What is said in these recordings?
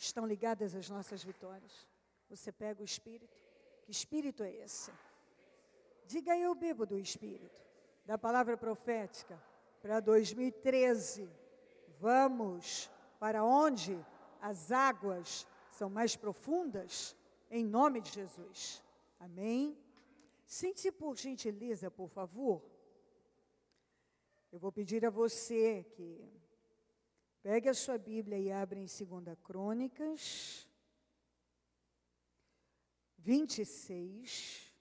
estão ligadas às nossas vitórias. Você pega o Espírito. Que Espírito é esse? Diga: eu bebo do Espírito, da palavra profética, para 2013. Vamos para onde as águas são mais profundas, em nome de Jesus. Amém? Sente-se, por gentileza, por favor. Eu vou pedir a você que pegue a sua Bíblia e abra em 2 Crônicas 26.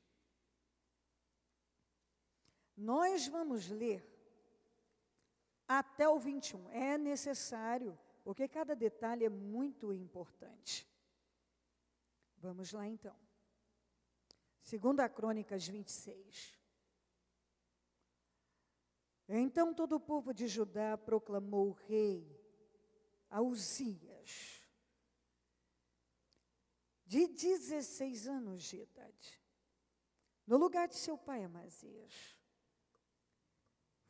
Nós vamos ler até o 21. É necessário, porque cada detalhe é muito importante. Vamos lá então. 2 Crônicas 26. Então todo o povo de Judá proclamou o rei a Uzias, de 16 anos de idade, no lugar de seu pai Amazias.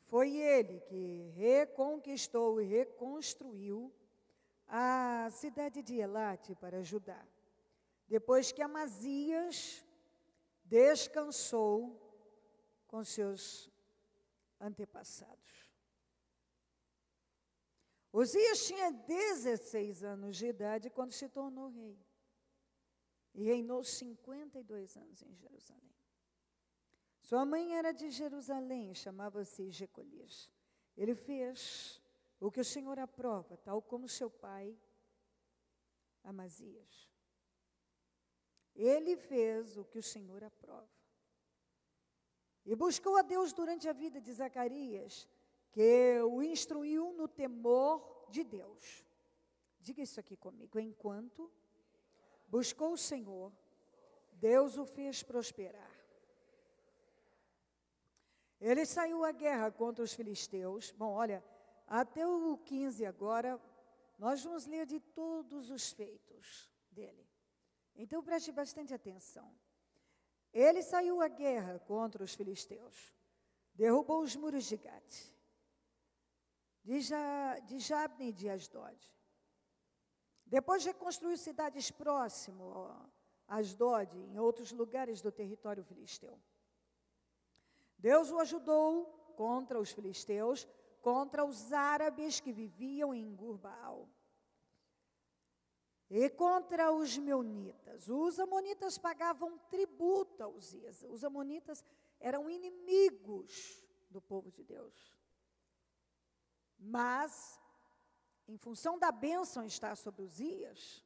Foi ele que reconquistou e reconstruiu a cidade de Elate para Judá, depois que Amazias descansou com seus antepassados. Uzias tinha 16 anos de idade quando se tornou rei. E reinou 52 anos em Jerusalém. Sua mãe era de Jerusalém, chamava-se Jecolias. Ele fez o que o Senhor aprova, tal como seu pai Amazias. Ele fez o que o Senhor aprova. E buscou a Deus durante a vida de Zacarias, que o instruiu no temor de Deus. Diga isso aqui comigo. Enquanto buscou o Senhor, Deus o fez prosperar. Ele saiu à guerra contra os filisteus. Bom, olha, até o 15 agora, nós vamos ler de todos os feitos dele. Então preste bastante atenção. Ele saiu à guerra contra os filisteus, derrubou os muros de Gate, de Jabne e de Asdod. Depois reconstruiu cidades próximas a Asdod, em outros lugares do território filisteu. Deus o ajudou contra os filisteus, contra os árabes que viviam em Gurbaal. E contra os meunitas. Os amonitas pagavam tributo a Uzias. Os amonitas eram inimigos do povo de Deus. Mas, em função da bênção estar sobre Uzias,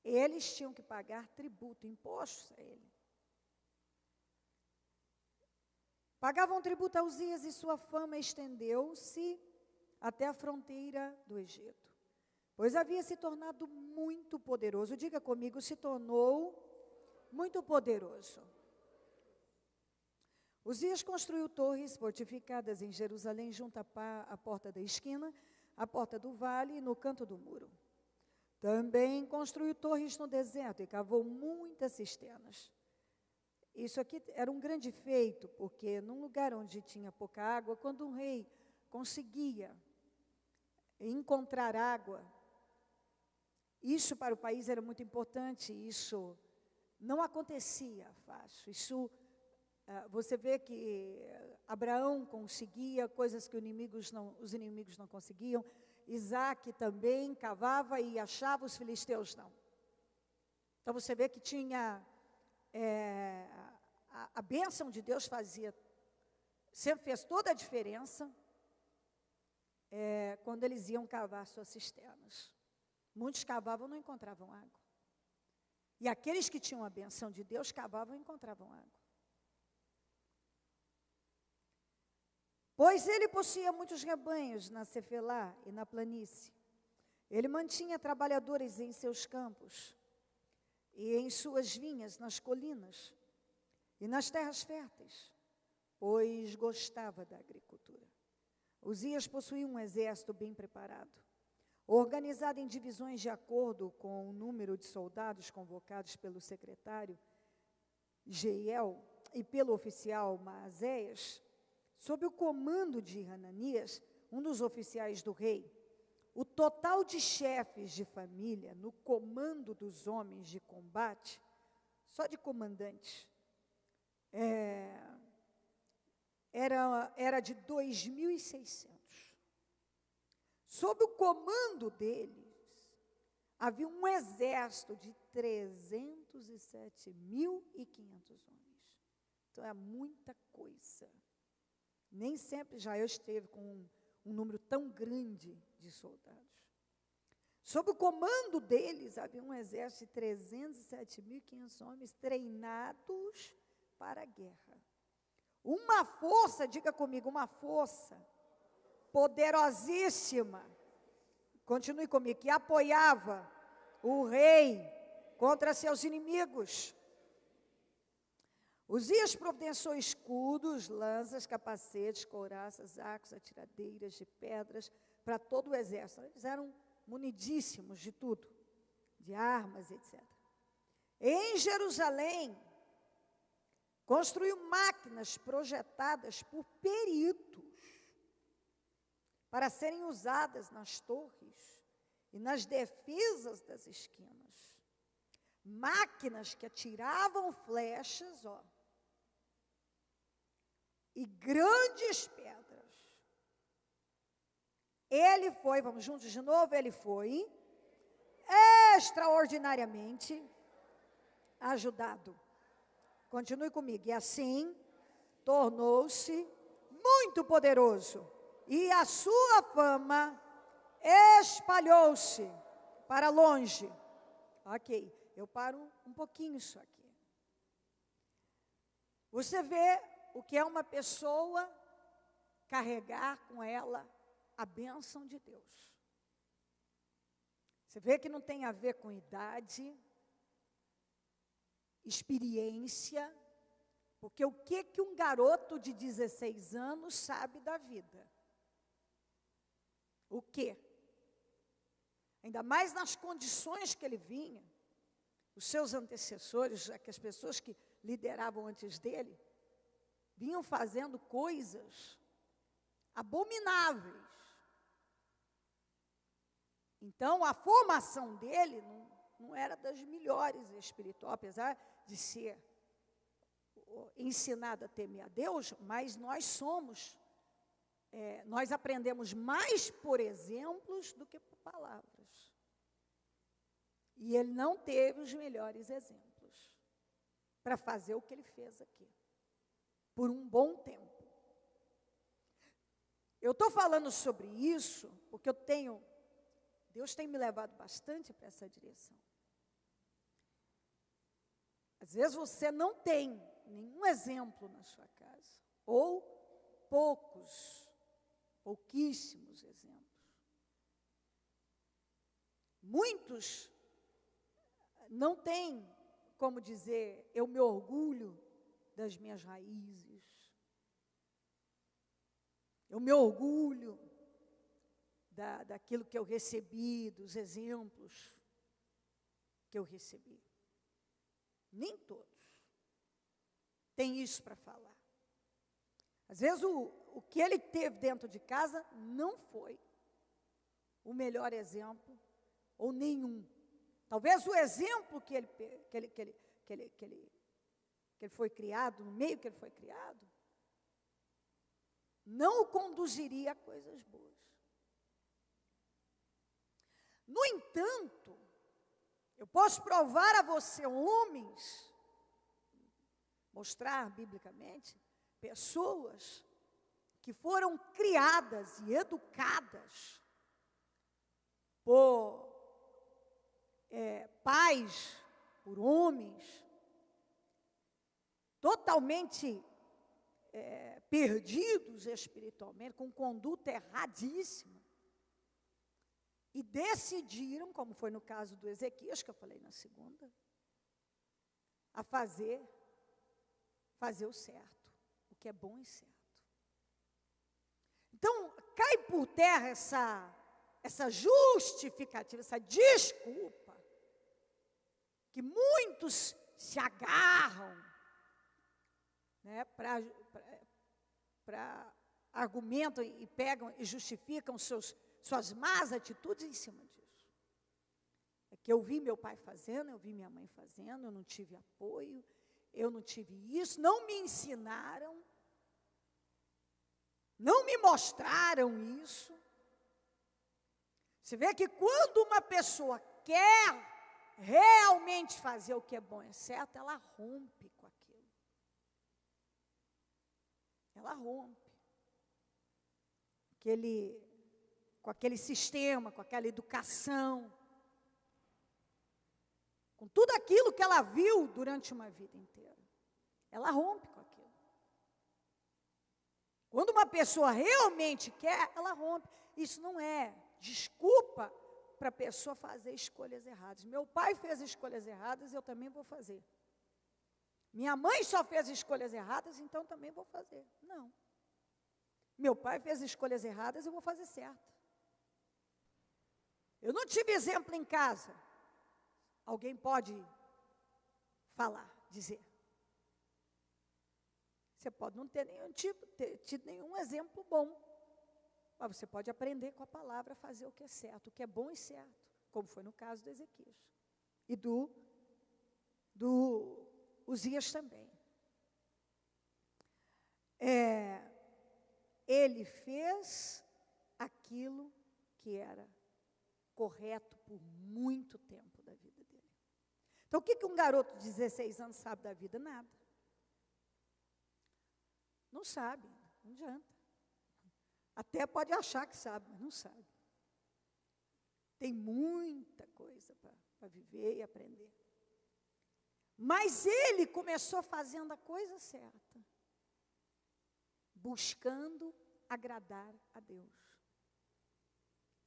eles tinham que pagar tributo, impostos a ele. Pagavam tributo a Uzias e sua fama estendeu-se até a fronteira do Egito. Pois havia se tornado muito poderoso. Diga comigo, se tornou muito poderoso. Uzias construiu torres fortificadas em Jerusalém, junto à porta da esquina, à porta do vale e no canto do muro. Também construiu torres no deserto e cavou muitas cisternas. Isso aqui era um grande feito, porque num lugar onde tinha pouca água, quando um rei conseguia encontrar água, isso para o país era muito importante, isso não acontecia fácil. Isso, você vê que Abraão conseguia coisas que os inimigos não conseguiam. Isaac também cavava e achava, os filisteus não. Então você vê que tinha, a bênção de Deus sempre fez toda a diferença quando eles iam cavar suas cisternas. Muitos cavavam e não encontravam água. E aqueles que tinham a benção de Deus, cavavam e encontravam água. Pois ele possuía muitos rebanhos na Cefelá e na planície. Ele mantinha trabalhadores em seus campos e em suas vinhas nas colinas e nas terras férteis, pois gostava da agricultura. Uzias possuía um exército bem preparado, organizado em divisões de acordo com o número de soldados convocados pelo secretário Jeiel e pelo oficial Maazéias, sob o comando de Hananias, um dos oficiais do rei. o total de chefes de família no comando dos homens de combate, só de comandantes, era de 2.600. Sob o comando deles, havia um exército de 307.500 homens. Então, é muita coisa. Nem sempre Israel esteve com um número tão grande de soldados. Sob o comando deles, havia um exército de 307.500 homens treinados para a guerra. Uma força, diga comigo, uma força poderosíssima, continue comigo, que apoiava o rei contra seus inimigos. Uzias providenciou escudos, lanças, capacetes, couraças, arcos, atiradeiras de pedras para todo o exército. Eles eram munidíssimos de tudo, de armas, etc. Em Jerusalém, construiu máquinas projetadas por peritos para serem usadas nas torres e nas defesas das esquinas. Máquinas que atiravam flechas, e grandes pedras. Ele foi, vamos juntos de novo, ele foi extraordinariamente ajudado. Continue comigo. E assim, tornou-se muito poderoso. E a sua fama espalhou-se para longe. Ok, eu paro um pouquinho isso aqui. Você vê o que é uma pessoa carregar com ela a bênção de Deus. Você vê que não tem a ver com idade, experiência, porque o que um garoto de 16 anos sabe da vida? O quê? Ainda mais nas condições que ele vinha, os seus antecessores, as pessoas que lideravam antes dele, vinham fazendo coisas abomináveis. Então, a formação dele não era das melhores espiritual, apesar de ser ensinado a temer a Deus, mas nós aprendemos mais por exemplos do que por palavras. E ele não teve os melhores exemplos para fazer o que ele fez aqui, por um bom tempo. Eu estou falando sobre isso porque Deus tem me levado bastante para essa direção. Às vezes você não tem nenhum exemplo na sua casa, ou pouquíssimos exemplos. Muitos não têm como dizer, eu me orgulho das minhas raízes, eu me orgulho daquilo que eu recebi, dos exemplos que eu recebi. Nem todos têm isso para falar. Às vezes o que ele teve dentro de casa não foi o melhor exemplo, ou nenhum. Talvez o exemplo que ele foi criado, no meio que ele foi criado, não o conduziria a coisas boas. No entanto, eu posso provar a você, homens, mostrar biblicamente, pessoas que foram criadas e educadas por pais, por homens, totalmente perdidos espiritualmente, com conduta erradíssima, e decidiram, como foi no caso do Ezequias, que eu falei na segunda, a fazer o certo, o que é bom e certo. Então, cai por terra essa justificativa, essa desculpa, que muitos se agarram, né, para argumentam e pegam e justificam seus suas más atitudes em cima disso. É que eu vi meu pai fazendo, eu vi minha mãe fazendo, eu não tive apoio, eu não tive isso, não me ensinaram, não me mostraram isso. Você vê que quando uma pessoa quer realmente fazer o que é bom e certo, ela rompe com aquilo. Ela rompe. Com aquele sistema, com aquela educação, com tudo aquilo que ela viu durante uma vida inteira. Ela rompe com aquilo. Quando uma pessoa realmente quer, ela rompe. Isso não é desculpa para a pessoa fazer escolhas erradas. Meu pai fez escolhas erradas, eu também vou fazer. Minha mãe só fez escolhas erradas, então também vou fazer. Não. Meu pai fez escolhas erradas, eu vou fazer certo. Eu não tive exemplo em casa. Alguém pode falar, dizer. Você pode não ter tido nenhum exemplo bom. Mas você pode aprender com a palavra a fazer o que é certo, o que é bom e certo. Como foi no caso do Ezequias. E do Uzias também. Ele fez aquilo que era correto por muito tempo da vida dele. Então, o que um garoto de 16 anos sabe da vida? Nada. Não sabe, não adianta. Até pode achar que sabe, mas não sabe. Tem muita coisa para viver e aprender. Mas ele começou fazendo a coisa certa. Buscando agradar a Deus.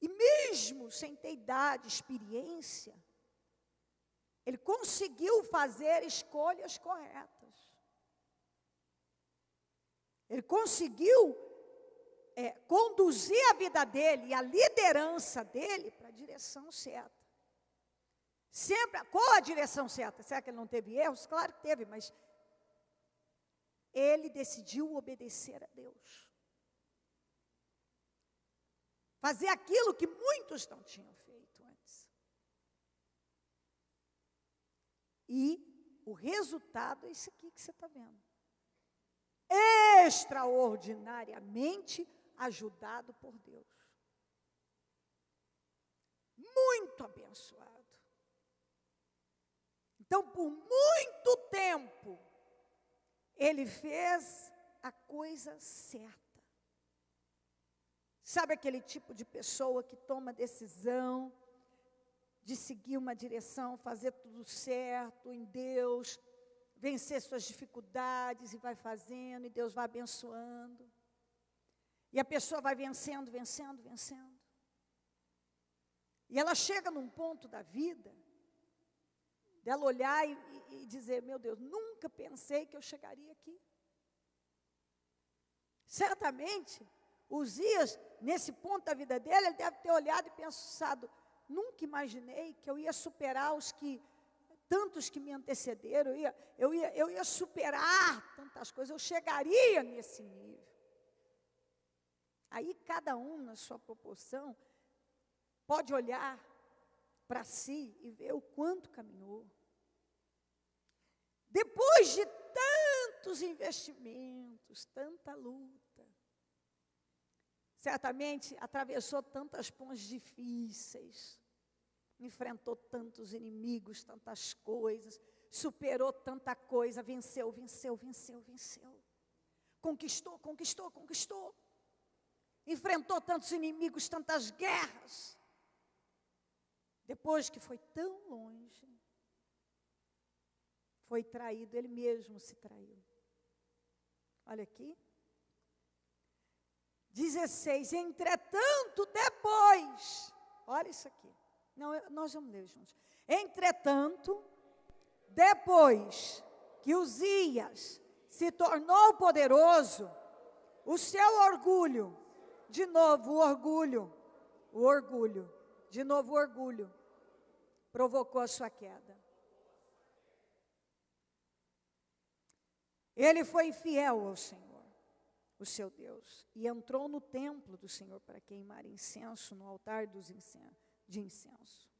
E mesmo sem ter idade, experiência, ele conseguiu fazer escolhas corretas. Ele conseguiu conduzir a vida dele e a liderança dele para a direção certa. Sempre, qual a direção certa? Será que ele não teve erros? Claro que teve, mas ele decidiu obedecer a Deus. Fazer aquilo que muitos não tinham feito antes. E o resultado é isso aqui que você está vendo. Extraordinariamente ajudado por Deus. Muito abençoado. Então, por muito tempo, ele fez a coisa certa. Sabe aquele tipo de pessoa que toma decisão de seguir uma direção, fazer tudo certo em Deus, vencer suas dificuldades e vai fazendo, e Deus vai abençoando. E a pessoa vai vencendo, vencendo, vencendo. E ela chega num ponto da vida, dela olhar e dizer, meu Deus, nunca pensei que eu chegaria aqui. Certamente, Uzias, nesse ponto da vida dele, ele deve ter olhado e pensado, nunca imaginei que eu ia superar tantos que me antecederam, eu ia superar tantas coisas, eu chegaria nesse nível. Aí cada um, na sua proporção, pode olhar para si e ver o quanto caminhou. Depois de tantos investimentos, tanta luta, certamente atravessou tantas pontes difíceis, enfrentou tantos inimigos, tantas coisas, superou tanta coisa, venceu, venceu, venceu, venceu. Conquistou, conquistou, conquistou. Enfrentou tantos inimigos, tantas guerras. Depois que foi tão longe, foi traído, ele mesmo se traiu. Olha aqui. 16, entretanto, depois, olha isso aqui. Não, nós vamos ler juntos. Entretanto, depois que Uzias se tornou poderoso, o seu orgulho, de novo o orgulho, de novo o orgulho, provocou a sua queda. Ele foi infiel ao Senhor. o seu Deus, e entrou no templo do Senhor para queimar incenso no altar de incenso.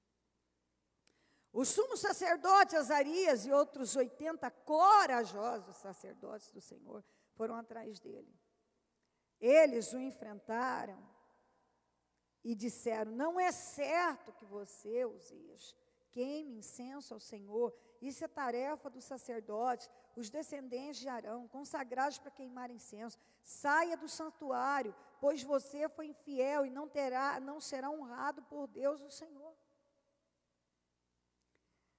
O sumo sacerdote Azarias e outros 80 corajosos sacerdotes do Senhor foram atrás dele. Eles o enfrentaram e disseram: não é certo que você, Uzias, queime incenso ao Senhor. Isso é tarefa dos sacerdotes, os descendentes de Arão, consagrados para queimar incenso. Saia do santuário, pois você foi infiel e não será honrado por Deus o Senhor.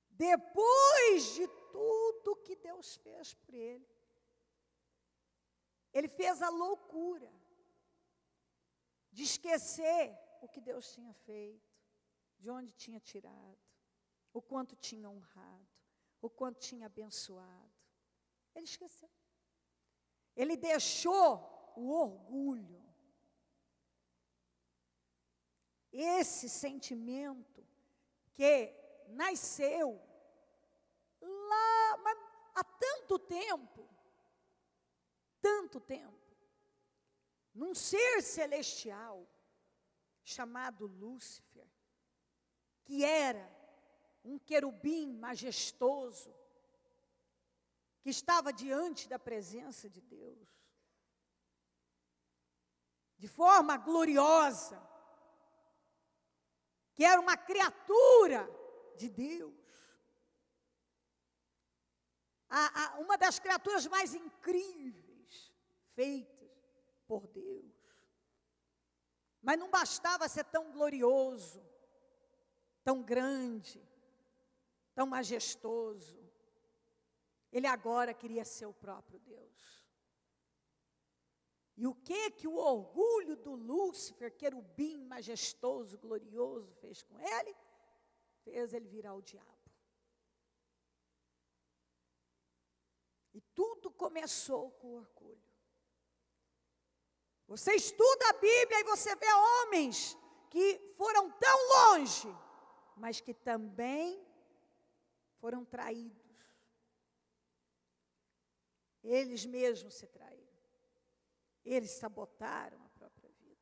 Depois de tudo que Deus fez por ele, ele fez a loucura de esquecer o que Deus tinha feito, de onde tinha tirado, o quanto tinha honrado, o quanto tinha abençoado. Ele esqueceu. Ele deixou o orgulho, esse sentimento que nasceu lá, mas há tanto tempo, num ser celestial chamado Lúcifer, que era um querubim majestoso, que estava diante da presença de Deus, de forma gloriosa, que era uma criatura de Deus, uma das criaturas mais incríveis feitas por Deus. Mas não bastava ser tão glorioso, tão grande, tão majestoso. Ele agora queria ser o próprio Deus. E o que o orgulho do Lúcifer, querubim majestoso, glorioso, fez com ele? Fez ele virar o diabo. E tudo começou com o orgulho. Você estuda a Bíblia e você vê homens que foram tão longe, mas que também foram traídos. Eles mesmos se traíram. Eles sabotaram a própria vida.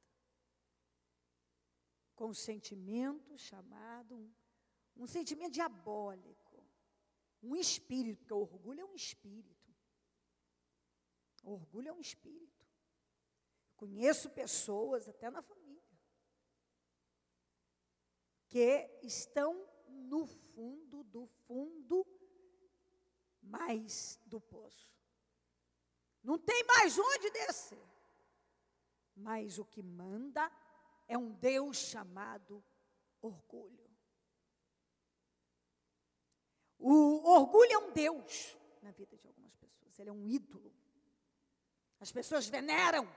Com um sentimento chamado, um sentimento diabólico. Um espírito, porque o orgulho é um espírito. O orgulho é um espírito. Conheço pessoas, até na família, que estão no fundo do fundo mais do poço. Não tem mais onde descer. Mas o que manda é um Deus chamado orgulho. O orgulho é um Deus na vida de algumas pessoas. Ele é um ídolo. As pessoas veneram.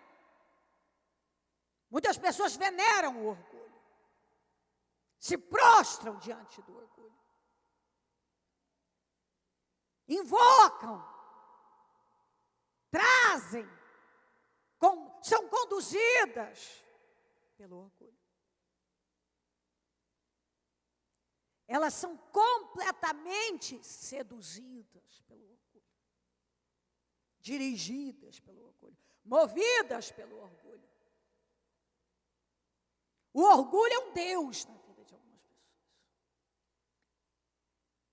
Muitas pessoas veneram o orgulho. Se prostram diante do orgulho. Invocam. Trazem. São conduzidas pelo orgulho. Elas são completamente seduzidas pelo orgulho. Dirigidas pelo orgulho. Movidas pelo orgulho. O orgulho é um Deus na vida de algumas pessoas.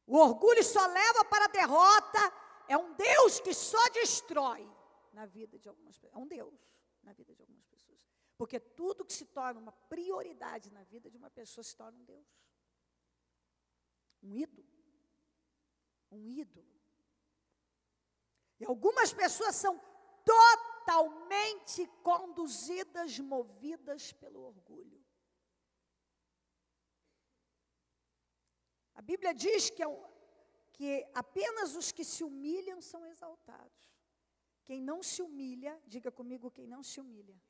O orgulho só leva para a derrota. É um Deus que só destrói na vida de algumas pessoas. É um Deus na vida de algumas pessoas. Porque tudo que se torna uma prioridade na vida de uma pessoa se torna um Deus. Um ídolo. Um ídolo. E algumas pessoas são totalmente conduzidas, movidas pelo orgulho. A Bíblia diz que apenas os que se humilham são exaltados. Quem não se humilha, diga comigo, quem não se humilha,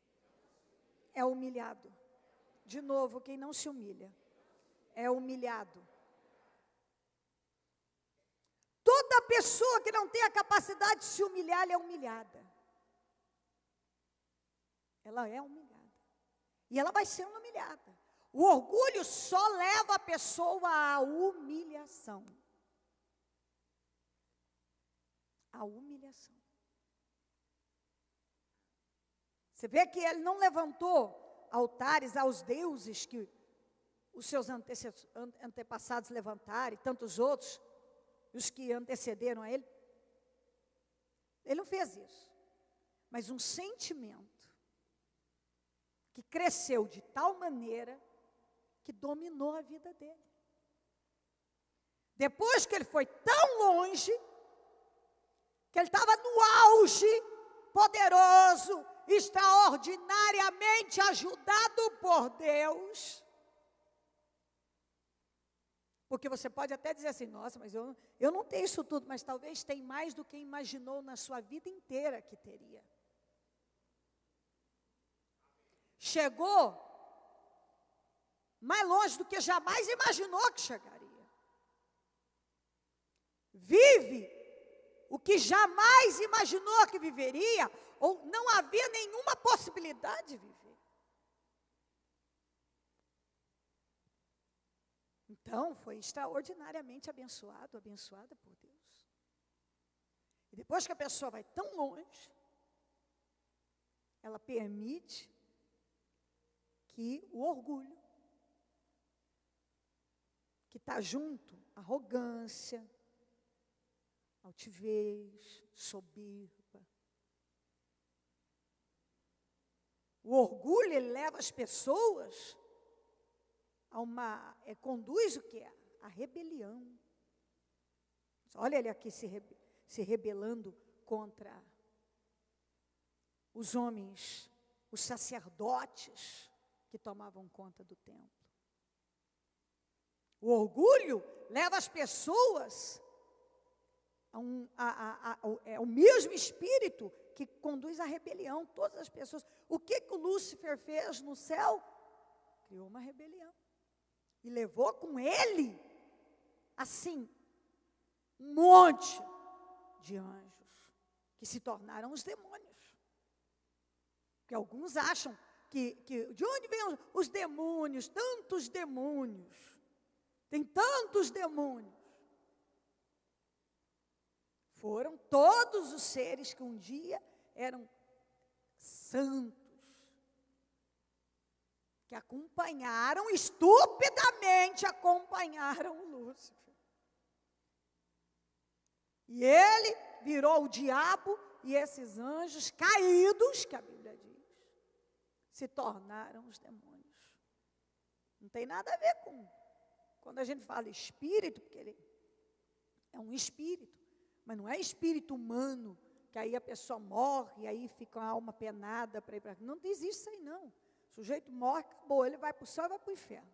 é humilhado. De novo, quem não se humilha, é humilhado. Toda pessoa que não tem a capacidade de se humilhar, ela é humilhada. Ela é humilhada. E ela vai sendo humilhada. O orgulho só leva a pessoa à humilhação. A humilhação. Você vê que ele não levantou altares aos deuses que os seus antepassados levantaram, e tantos outros, os que antecederam a ele. Ele não fez isso. Mas um sentimento que cresceu de tal maneira que dominou a vida dele. Depois que ele foi tão longe, que ele estava no auge, poderoso, extraordinariamente ajudado por Deus. Porque você pode até dizer assim, nossa, mas eu não tenho isso tudo, mas talvez tenha mais do que imaginou na sua vida inteira que teria. Chegou mais longe do que jamais imaginou que chegaria. Vive o que jamais imaginou que viveria, ou não havia nenhuma possibilidade de viver. Então, foi extraordinariamente abençoada por Deus. E depois que a pessoa vai tão longe, ela permite que o orgulho, que está junto, arrogância, altivez, soberba. O orgulho, ele leva as pessoas a conduz o que? A rebelião. Olha ele aqui se rebelando contra os homens, os sacerdotes que tomavam conta do templo. O orgulho leva as pessoas é o mesmo espírito que conduz à rebelião, todas as pessoas. O que o Lúcifer fez no céu? Criou uma rebelião. E levou com ele, assim, um monte de anjos, que se tornaram os demônios. Porque alguns acham que de onde vêm os demônios, tantos demônios, tem tantos demônios. Foram todos os seres que um dia eram santos, que estupidamente acompanharam o Lúcifer. E ele virou o diabo, e esses anjos caídos, que a Bíblia diz, se tornaram os demônios. Não tem nada a ver com, quando a gente fala espírito, porque ele é um espírito, mas não é espírito humano, que aí a pessoa morre, e aí fica a alma penada para ir para... Não existe isso aí, não. O sujeito morre, acabou, ele vai para o céu e vai para o inferno.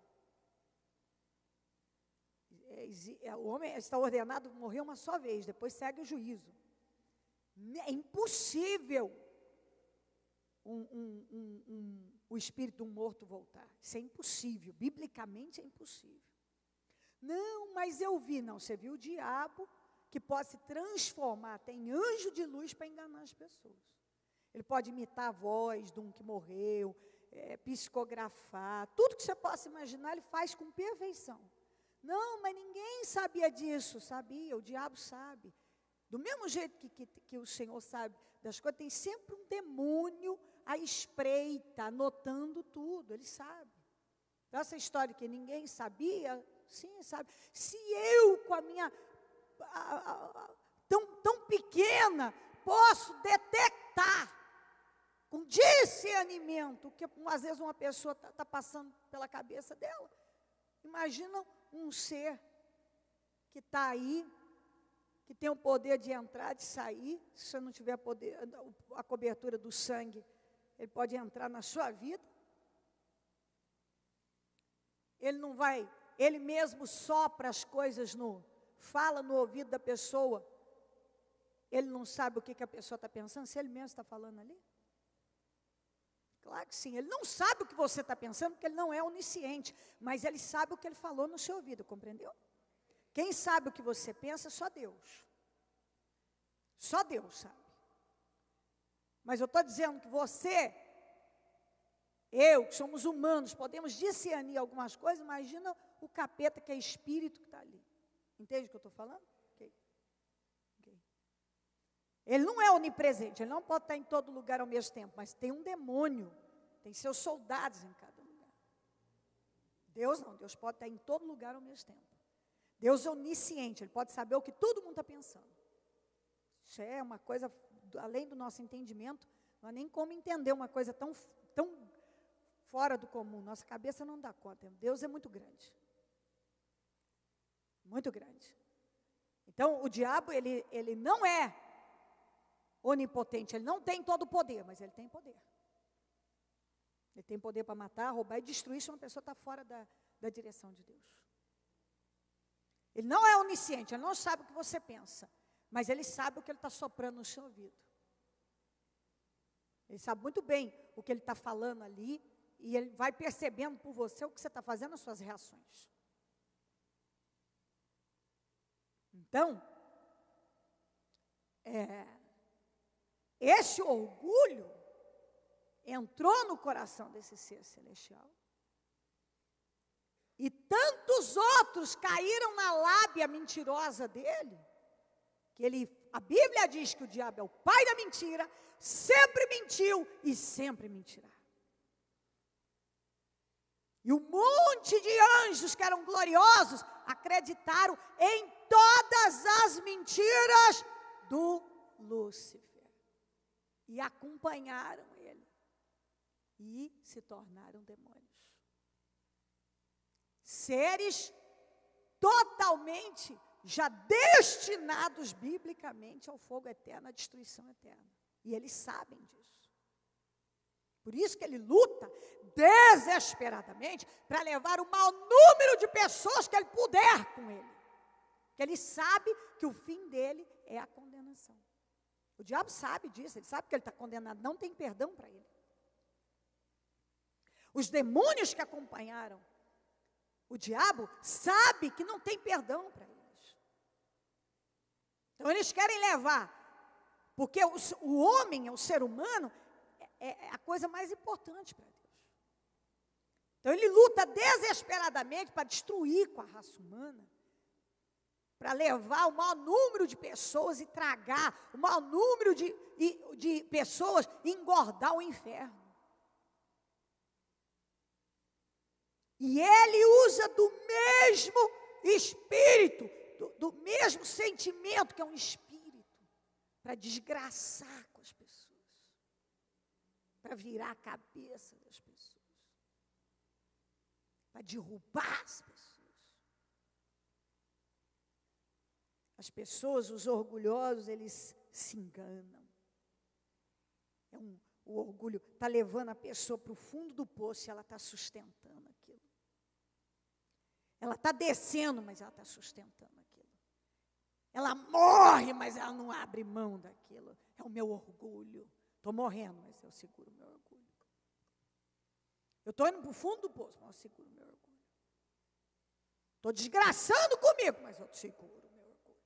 O homem está ordenado a morrer uma só vez, depois segue o juízo. É impossível o espírito de um morto voltar. Isso é impossível, biblicamente é impossível. Não, mas eu vi, não, você viu o diabo que pode se transformar até em anjo de luz para enganar as pessoas. Ele pode imitar a voz de um que morreu, psicografar, tudo que você possa imaginar, ele faz com perfeição. Não, mas ninguém sabia disso. Sabia, o diabo sabe. Do mesmo jeito que o Senhor sabe das coisas, tem sempre um demônio à espreita, anotando tudo, ele sabe. Então, essa história que ninguém sabia, sim, sabe. Se eu, com a minha... tão pequena, posso detectar com discernimento que às vezes uma pessoa está passando pela cabeça dela. Imagina um ser que está aí, que tem o poder de entrar, de sair. Se você não tiver poder, a cobertura do sangue, ele pode entrar na sua vida. Ele não vai, ele mesmo sopra as coisas fala no ouvido da pessoa, ele não sabe o que a pessoa está pensando, se ele mesmo está falando ali? Claro que sim, ele não sabe o que você está pensando, porque ele não é onisciente, mas ele sabe o que ele falou no seu ouvido, compreendeu? Quem sabe o que você pensa, só Deus. Só Deus sabe. Mas eu estou dizendo que você, eu, que somos humanos, podemos discernir algumas coisas, imagina o capeta que é espírito que está ali. Entende o que eu estou falando? Okay. Ele não é onipresente, ele não pode estar em todo lugar ao mesmo tempo, mas tem um demônio, tem seus soldados em cada lugar. Deus não, Deus pode estar em todo lugar ao mesmo tempo. Deus é onisciente, ele pode saber o que todo mundo está pensando. Isso é uma coisa, além do nosso entendimento, não há nem como entender uma coisa tão fora do comum. Nossa cabeça não dá conta. Deus é muito grande. Muito grande. Então, o diabo, ele não é onipotente, ele não tem todo o poder, mas ele tem poder. Ele tem poder para matar, roubar e destruir se uma pessoa está fora da direção de Deus. Ele não é onisciente, ele não sabe o que você pensa, mas ele sabe o que ele está soprando no seu ouvido. Ele sabe muito bem o que ele está falando ali, e ele vai percebendo por você o que você está fazendo, as suas reações. Então, esse orgulho entrou no coração desse ser celestial. E tantos outros caíram na lábia mentirosa dele, que a Bíblia diz que o diabo é o pai da mentira, sempre mentiu e sempre mentirá. E um monte de anjos que eram gloriosos acreditaram em todas as mentiras do Lúcifer. E acompanharam ele. E se tornaram demônios. Seres totalmente já destinados biblicamente ao fogo eterno, à destruição eterna. E eles sabem disso. Por isso que ele luta desesperadamente para levar o maior número de pessoas que ele puder com ele. Porque ele sabe que o fim dele é a condenação. O diabo sabe disso, ele sabe que ele está condenado, não tem perdão para ele. Os demônios que acompanharam o diabo sabem que não tem perdão para eles. Então eles querem levar, porque o homem, o ser humano, é a coisa mais importante para Deus. Então ele luta desesperadamente para destruir com a raça humana, para levar o maior número de pessoas e tragar o maior número de pessoas e engordar o inferno. E ele usa do mesmo espírito, do mesmo sentimento, que é um espírito, para desgraçar com as pessoas, para virar a cabeça das pessoas, para derrubar as pessoas. As pessoas, os orgulhosos, eles se enganam. O orgulho está levando a pessoa para o fundo do poço e ela está sustentando aquilo. Ela está descendo, mas ela está sustentando aquilo. Ela morre, mas ela não abre mão daquilo. É o meu orgulho. Estou morrendo, mas eu seguro o meu orgulho. Eu estou indo para o fundo do poço, mas eu seguro o meu orgulho. Estou desgraçando comigo, mas eu seguro o meu orgulho.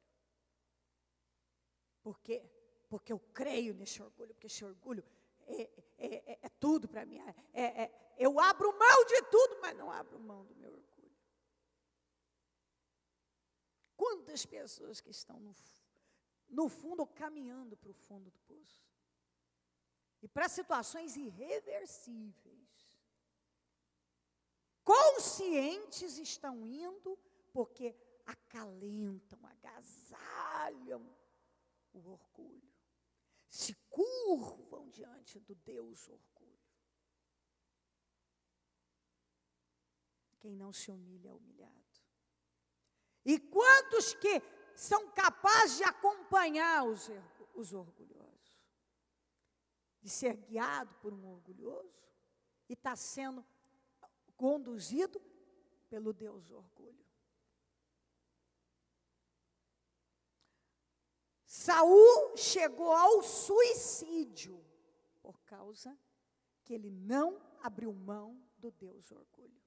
Por quê? Porque eu creio nesse orgulho, porque esse orgulho é tudo para mim. Eu abro mão de tudo, mas não abro mão do meu orgulho. Quantas pessoas que estão no fundo ou caminhando para o fundo do poço? E para situações irreversíveis. Conscientes estão indo porque acalentam, agasalham o orgulho. Se curvam diante do Deus orgulho. Quem não se humilha é humilhado. E quantos que são capazes de acompanhar os orgulhosos? De ser guiado por um orgulhoso e está sendo conduzido pelo Deus orgulho. Saul chegou ao suicídio por causa que ele não abriu mão do Deus orgulho.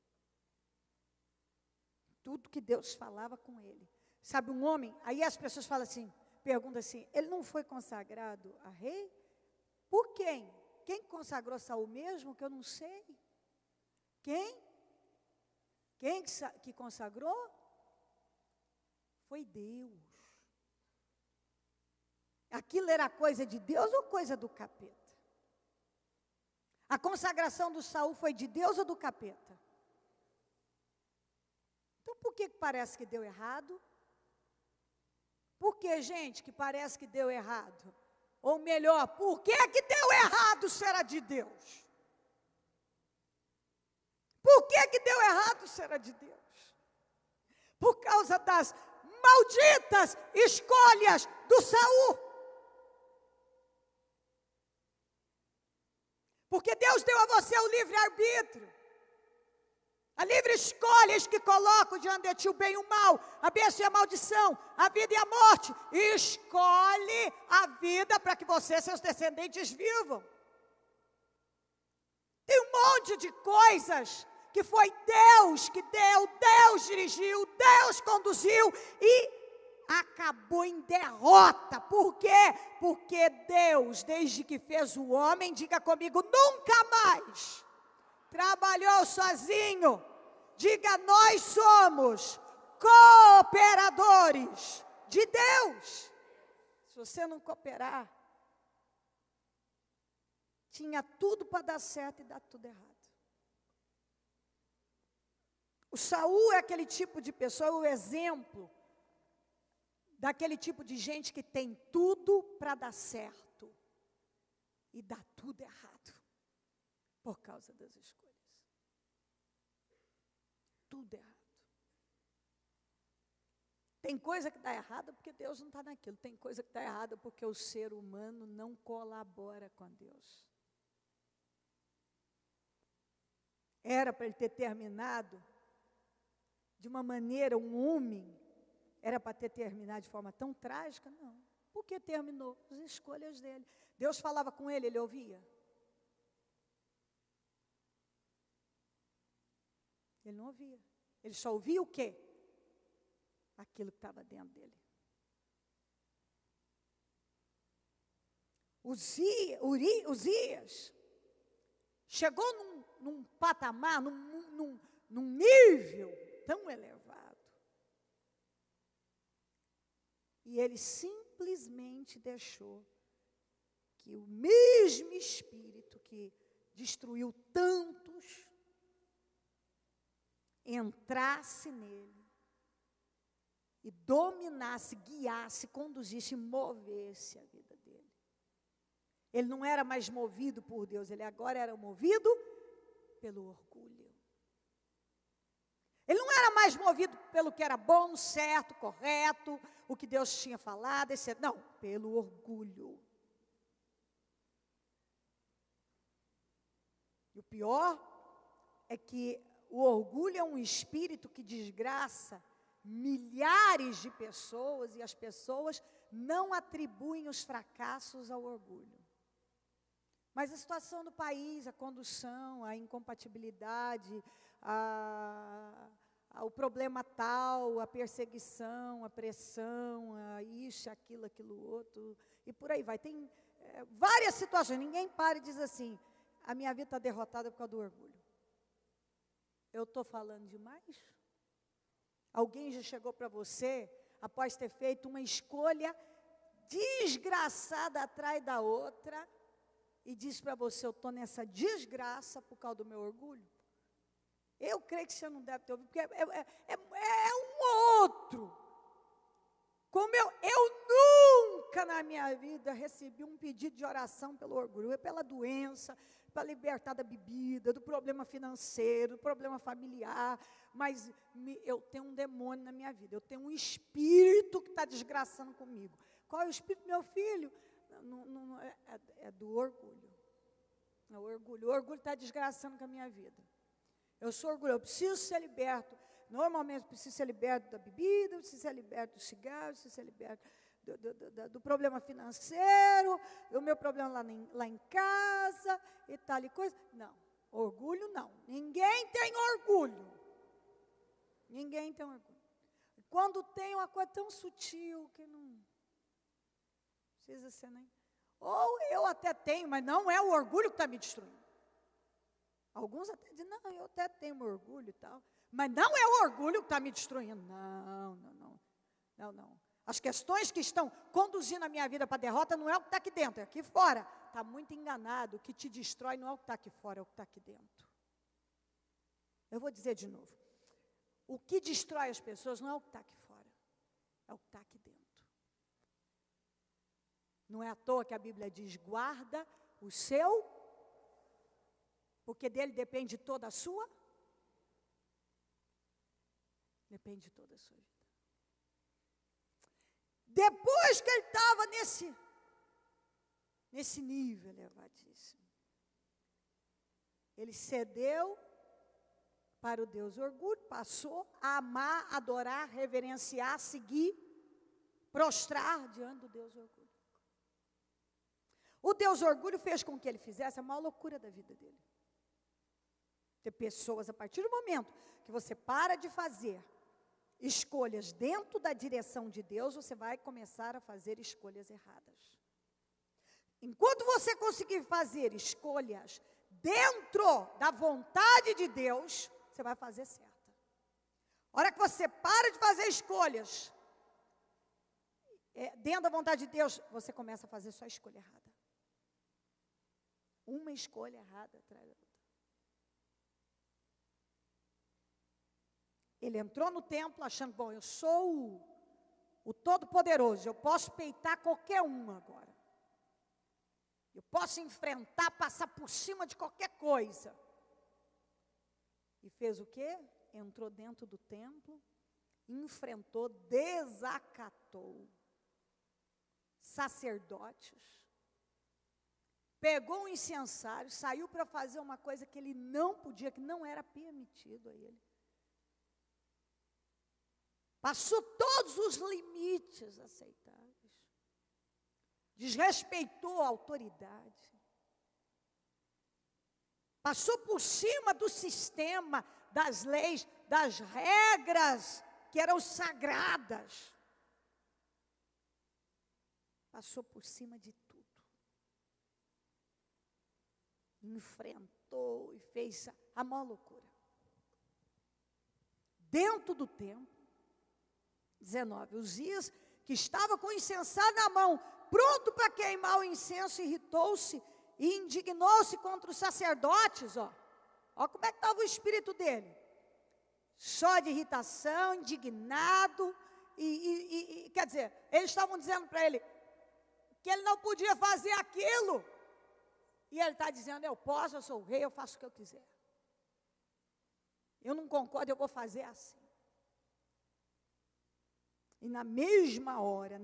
Tudo que Deus falava com ele. Sabe, um homem, aí as pessoas falam assim, perguntam assim, ele não foi consagrado a rei? Por quem? Quem consagrou Saul mesmo, que eu não sei? Quem? Quem que consagrou? Foi Deus. Aquilo era coisa de Deus ou coisa do capeta? A consagração do Saul foi de Deus ou do capeta? Então, por que parece que deu errado? Por que, gente, que parece que deu errado? Ou melhor, por que deu errado será de Deus? Por que deu errado será de Deus? Por causa das malditas escolhas do Saul. Porque Deus deu a você o livre-arbítrio. A livre escolha, eis que coloco diante de ti o bem e o mal, a bênção e a maldição, a vida e a morte. Escolhe a vida para que você e seus descendentes vivam. Tem um monte de coisas que foi Deus que deu, Deus dirigiu, Deus conduziu e acabou em derrota. Por quê? Porque Deus, desde que fez o homem, diga comigo, nunca mais trabalhou sozinho. Diga, nós somos cooperadores de Deus. Se você não cooperar, tinha tudo para dar certo e dar tudo errado. O Saul é aquele tipo de pessoa, o exemplo daquele tipo de gente que tem tudo para dar certo e dá tudo errado por causa das escolhas. Tudo errado. Tem coisa que dá errada porque Deus não está naquilo. Tem coisa que dá errada porque o ser humano não colabora com Deus. Era para ele ter terminado de uma maneira, um homem, era para ter terminado de forma tão trágica? Não. Por que terminou? As escolhas dele. Deus falava com ele ouvia? Ele não ouvia. Ele só ouvia o quê? Aquilo que estava dentro dele. Uzias chegou num patamar, num nível tão elevado. E ele simplesmente deixou que o mesmo espírito que destruiu tantos entrasse nele e dominasse, guiasse, conduzisse, movesse a vida dele. Ele não era mais movido por Deus, ele agora era movido pelo orgulho. Ele não era mais movido pelo que era bom, certo, correto, o que Deus tinha falado, etc. Não, pelo orgulho. E o pior é que o orgulho é um espírito que desgraça milhares de pessoas e as pessoas não atribuem os fracassos ao orgulho. Mas a situação do país, a condução, a incompatibilidade, o problema tal, a perseguição, a pressão, isso, aquilo outro, e por aí vai. Tem várias situações, ninguém para e diz assim, a minha vida está derrotada por causa do orgulho. Eu estou falando demais? Alguém já chegou para você, após ter feito uma escolha desgraçada atrás da outra, e disse para você, eu estou nessa desgraça por causa do meu orgulho? Eu creio que você não deve ter ouvido, porque é um outro. Como eu nunca na minha vida recebi um pedido de oração pelo orgulho, pela doença, para libertar da bebida, do problema financeiro, do problema familiar, mas eu tenho um demônio na minha vida, eu tenho um espírito que está desgraçando comigo. Qual é o espírito, meu filho? É do orgulho. É o orgulho está desgraçando com a minha vida. Eu sou orgulhoso, eu preciso ser liberto. Normalmente eu preciso ser liberto da bebida, eu preciso ser liberto do cigarro, eu preciso ser liberto do problema financeiro, do meu problema lá em casa e tal e coisa. Não, orgulho não. Ninguém tem orgulho. Ninguém tem orgulho. Quando tem uma coisa tão sutil que não precisa ser nem... Ou eu até tenho, mas não é o orgulho que está me destruindo. Alguns até dizem, não, eu até tenho meu orgulho e tal. Mas não é o orgulho que está me destruindo. Não. As questões que estão conduzindo a minha vida para a derrota não é o que está aqui dentro, é aqui fora. Está muito enganado. O que te destrói não é o que está aqui fora, é o que está aqui dentro. Eu vou dizer de novo. O que destrói as pessoas não é o que está aqui fora, é o que está aqui dentro. Não é à toa que a Bíblia diz, guarda o seu, porque dele depende toda a sua. Depende de toda a sua vida. Depois que ele estava nesse nível elevadíssimo, ele cedeu para o Deus orgulho, passou a amar, adorar, reverenciar, seguir, prostrar diante do Deus orgulho. O Deus orgulho fez com que ele fizesse a maior loucura da vida dele. Ter pessoas, a partir do momento que você para de fazer escolhas dentro da direção de Deus, você vai começar a fazer escolhas erradas. Enquanto você conseguir fazer escolhas dentro da vontade de Deus, você vai fazer certa. A hora que você para de fazer escolhas dentro da vontade de Deus, você começa a fazer só a escolha errada. Uma escolha errada atrás da outra. Ele entrou no templo achando, bom, eu sou o Todo-Poderoso, eu posso peitar qualquer um agora. Eu posso enfrentar, passar por cima de qualquer coisa. E fez o quê? Entrou dentro do templo, enfrentou, desacatou sacerdotes, pegou um incensário, saiu para fazer uma coisa que ele não podia, que não era permitido a ele. Passou todos os limites aceitáveis. Desrespeitou a autoridade. Passou por cima do sistema, das leis, das regras que eram sagradas. Passou por cima de tudo. Enfrentou e fez a maior loucura. Dentro do templo, 19, Uzias, que estava com o incensário na mão, pronto para queimar o incenso, irritou-se e indignou-se contra os sacerdotes, ó como é que estava o espírito dele, só de irritação, indignado, quer dizer, eles estavam dizendo para ele, que ele não podia fazer aquilo, e ele está dizendo, eu posso, eu sou o rei, eu faço o que eu quiser, eu não concordo, eu vou fazer assim. E na mesma hora,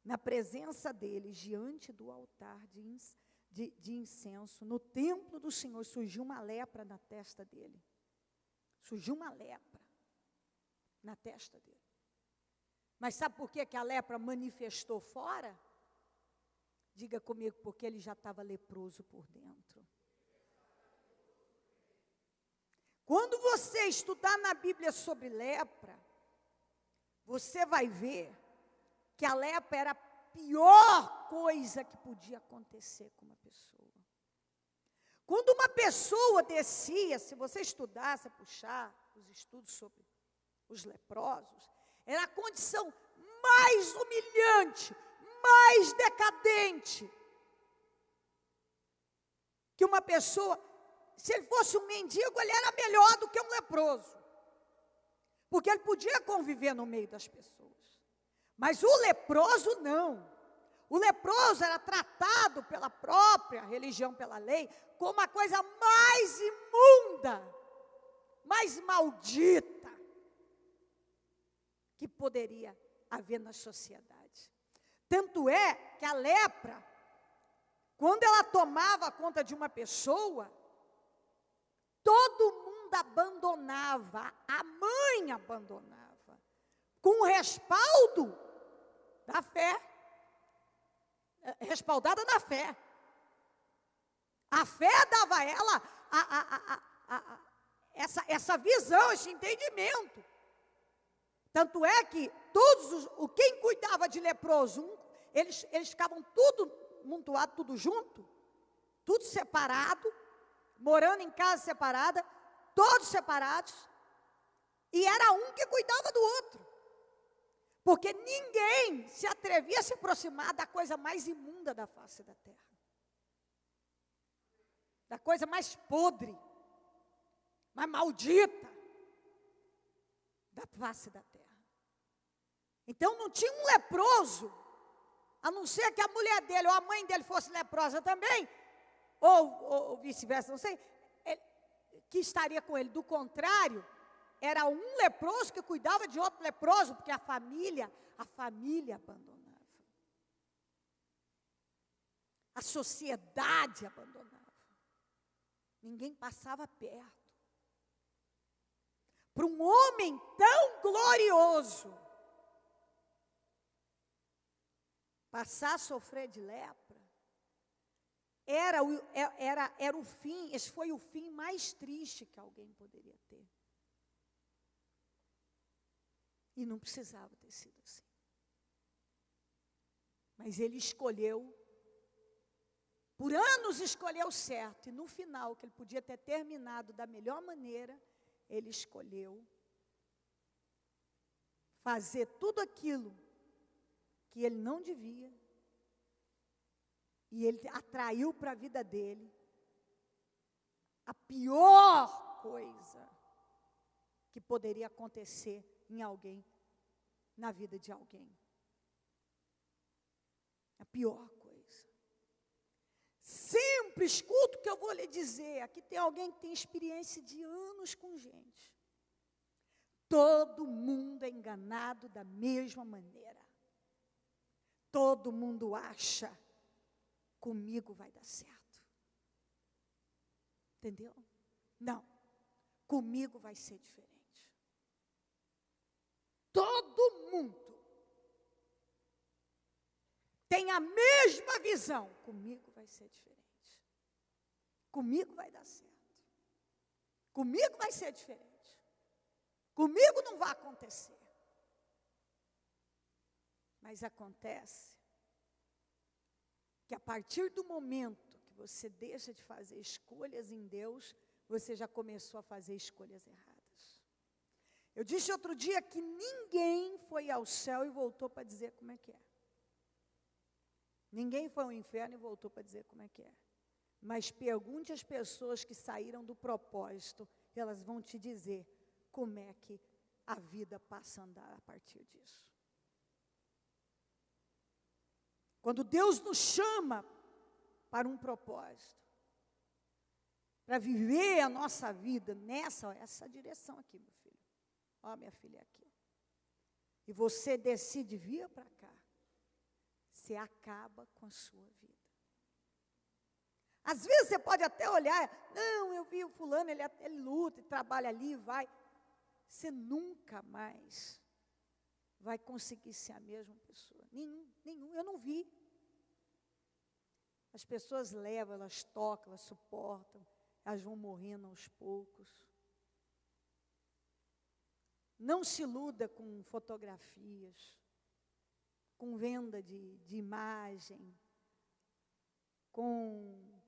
na presença deles, diante do altar de incenso, no templo do Senhor, surgiu uma lepra na testa dele. Surgiu uma lepra na testa dele. Mas sabe por que a lepra manifestou fora? Diga comigo, porque ele já estava leproso por dentro. Quando você estudar na Bíblia sobre lepra, você vai ver que a lepra era a pior coisa que podia acontecer com uma pessoa. Quando uma pessoa descia, se você estudar, se puxar os estudos sobre os leprosos, era a condição mais humilhante, mais decadente, que uma pessoa, se ele fosse um mendigo, ele era melhor do que um leproso. Porque ele podia conviver no meio das pessoas. Mas o leproso não. O leproso era tratado pela própria religião, pela lei, como a coisa mais imunda, mais maldita que poderia haver na sociedade. Tanto é que a lepra, quando ela tomava conta de uma pessoa, todo mundo abandonava, a mãe abandonava, com o respaldo da fé, respaldada na fé. A fé dava a ela essa visão, esse entendimento. Tanto é que quem cuidava de leproso, eles ficavam tudo montuado, tudo junto, tudo separado, morando em casa separada, todos separados, e era um que cuidava do outro. Porque ninguém se atrevia a se aproximar da coisa mais imunda da face da terra. Da coisa mais podre, mais maldita da face da terra. Então não tinha um leproso, a não ser que a mulher dele ou a mãe dele fosse leprosa também, ou vice-versa, não sei, que estaria com ele. Do contrário, era um leproso que cuidava de outro leproso, porque a família abandonava. A sociedade abandonava. Ninguém passava perto. Para um homem tão glorioso passar a sofrer de lepra, era o fim, esse foi o fim mais triste que alguém poderia ter. E não precisava ter sido assim. Mas ele escolheu, por anos escolheu certo, e no final, que ele podia ter terminado da melhor maneira, ele escolheu fazer tudo aquilo que ele não devia, e ele atraiu para a vida dele a pior coisa que poderia acontecer em alguém, na vida de alguém. A pior coisa. Sempre escuto o que eu vou lhe dizer. Aqui tem alguém que tem experiência de anos com gente. Todo mundo é enganado da mesma maneira. Todo mundo acha, comigo vai dar certo. Entendeu? Não. Comigo vai ser diferente. Todo mundo tem a mesma visão. Comigo vai ser diferente. Comigo vai dar certo. Comigo vai ser diferente. Comigo não vai acontecer. Mas acontece que a partir do momento que você deixa de fazer escolhas em Deus, você já começou a fazer escolhas erradas. Eu disse outro dia que ninguém foi ao céu e voltou para dizer como é que é. Ninguém foi ao inferno e voltou para dizer como é que é. Mas pergunte às pessoas que saíram do propósito, elas vão te dizer como é que a vida passa a andar a partir disso. Quando Deus nos chama para um propósito, para viver a nossa vida essa direção aqui, meu filho. Ó, minha filha, aqui. E você decide vir para cá, você acaba com a sua vida. Às vezes você pode até olhar, não, eu vi o fulano, ele luta, ele trabalha ali, vai. Você nunca mais vai conseguir ser a mesma pessoa. Nenhum, eu não vi. As pessoas levam, elas tocam, elas suportam, elas vão morrendo aos poucos. Não se iluda com fotografias, com venda de imagem, com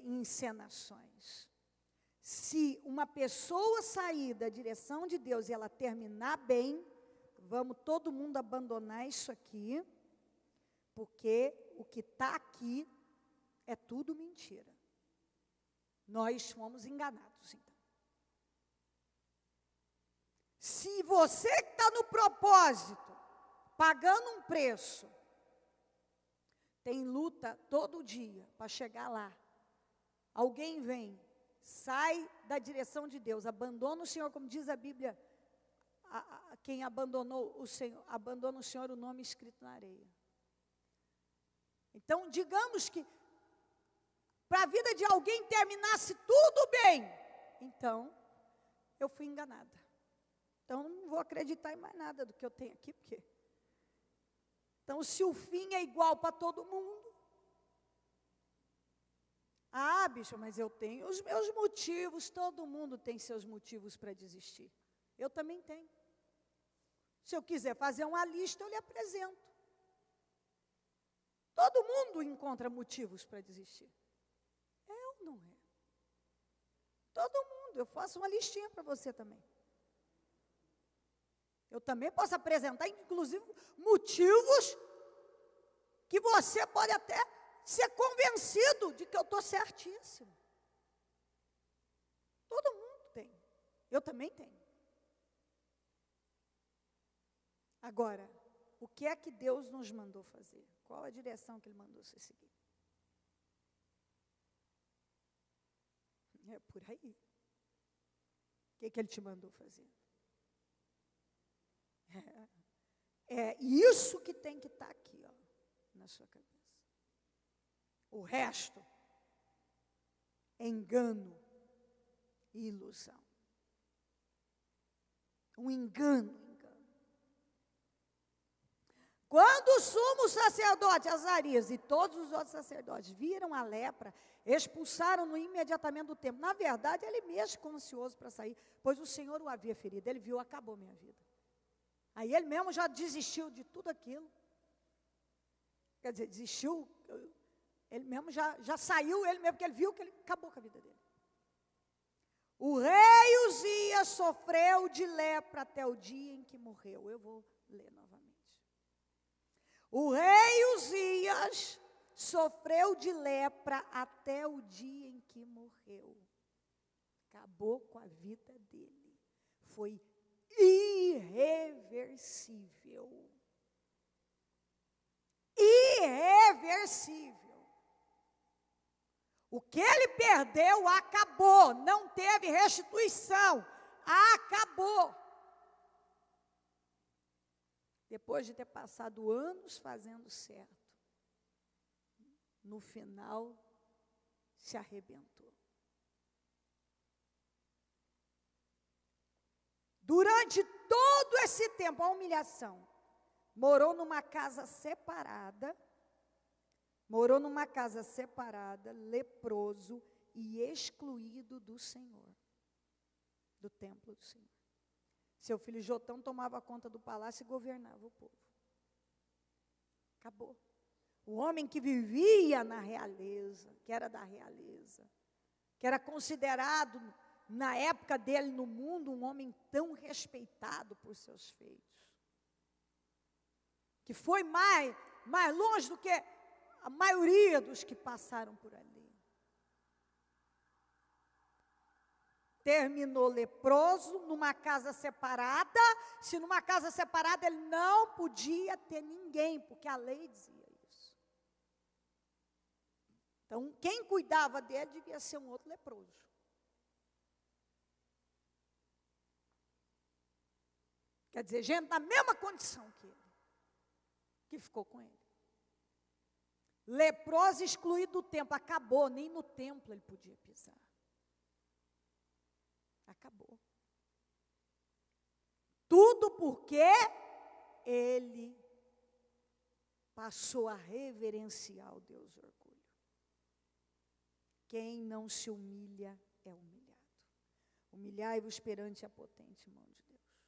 encenações. Se uma pessoa sair da direção de Deus e ela terminar bem, vamos todo mundo abandonar isso aqui, porque o que está aqui é tudo mentira. Nós fomos enganados, então. Se você que está no propósito, pagando um preço, tem luta todo dia para chegar lá. Alguém vem, sai da direção de Deus, abandona o Senhor, como diz a Bíblia, quem abandonou o Senhor, abandona o Senhor o nome escrito na areia. Então, digamos que para a vida de alguém terminasse tudo bem, então, eu fui enganada. Então, não vou acreditar em mais nada do que eu tenho aqui, porque... Então, se o fim é igual para todo mundo, bicho, mas eu tenho os meus motivos, todo mundo tem seus motivos para desistir. Eu também tenho. Se eu quiser fazer uma lista, eu lhe apresento. Todo mundo encontra motivos para desistir. É ou não é? Todo mundo. Eu faço uma listinha para você também. Eu também posso apresentar, inclusive, motivos que você pode até ser convencido de que eu estou certíssimo. Todo mundo tem. Eu também tenho. Agora, o que é que Deus nos mandou fazer? Qual a direção que Ele mandou você seguir? É por aí. O que Ele te mandou fazer? É isso que tem que estar aqui, ó, na sua cabeça. O resto é engano e ilusão. Um engano. Quando o sumo sacerdote Azarias e todos os outros sacerdotes viram a lepra, expulsaram-no imediatamente do templo. Na verdade, ele mesmo ficou ansioso para sair, pois o Senhor o havia ferido. Ele viu, acabou minha vida. Aí ele mesmo já desistiu de tudo aquilo. Quer dizer, desistiu, ele mesmo já saiu, ele mesmo, porque ele viu que ele acabou com a vida dele. O rei Uzias sofreu de lepra até o dia em que morreu. Eu vou ler novamente. O rei Uzias sofreu de lepra até o dia em que morreu. Acabou com a vida dele. Foi irreversível. Irreversível. O que ele perdeu, acabou. Não teve restituição. Acabou. Depois de ter passado anos fazendo certo, no final, se arrebentou. Durante todo esse tempo, a humilhação, morou numa casa separada, leproso e excluído do Senhor, do templo do Senhor. Seu filho Jotão tomava conta do palácio e governava o povo. Acabou. O homem que vivia na realeza, que era da realeza, que era considerado, na época dele no mundo, um homem tão respeitado por seus feitos, que foi mais longe do que a maioria dos que passaram por ali. Terminou leproso, numa casa separada. Se numa casa separada ele não podia ter ninguém, porque a lei dizia isso. Então, quem cuidava dele devia ser um outro leproso. Quer dizer, gente na mesma condição que ele, que ficou com ele. Leproso excluído do templo, acabou, nem no templo ele podia pisar. Acabou. Tudo porque ele passou a reverenciar o Deus do orgulho. Quem não se humilha é humilhado. Humilhai-vos perante a potente mão de Deus.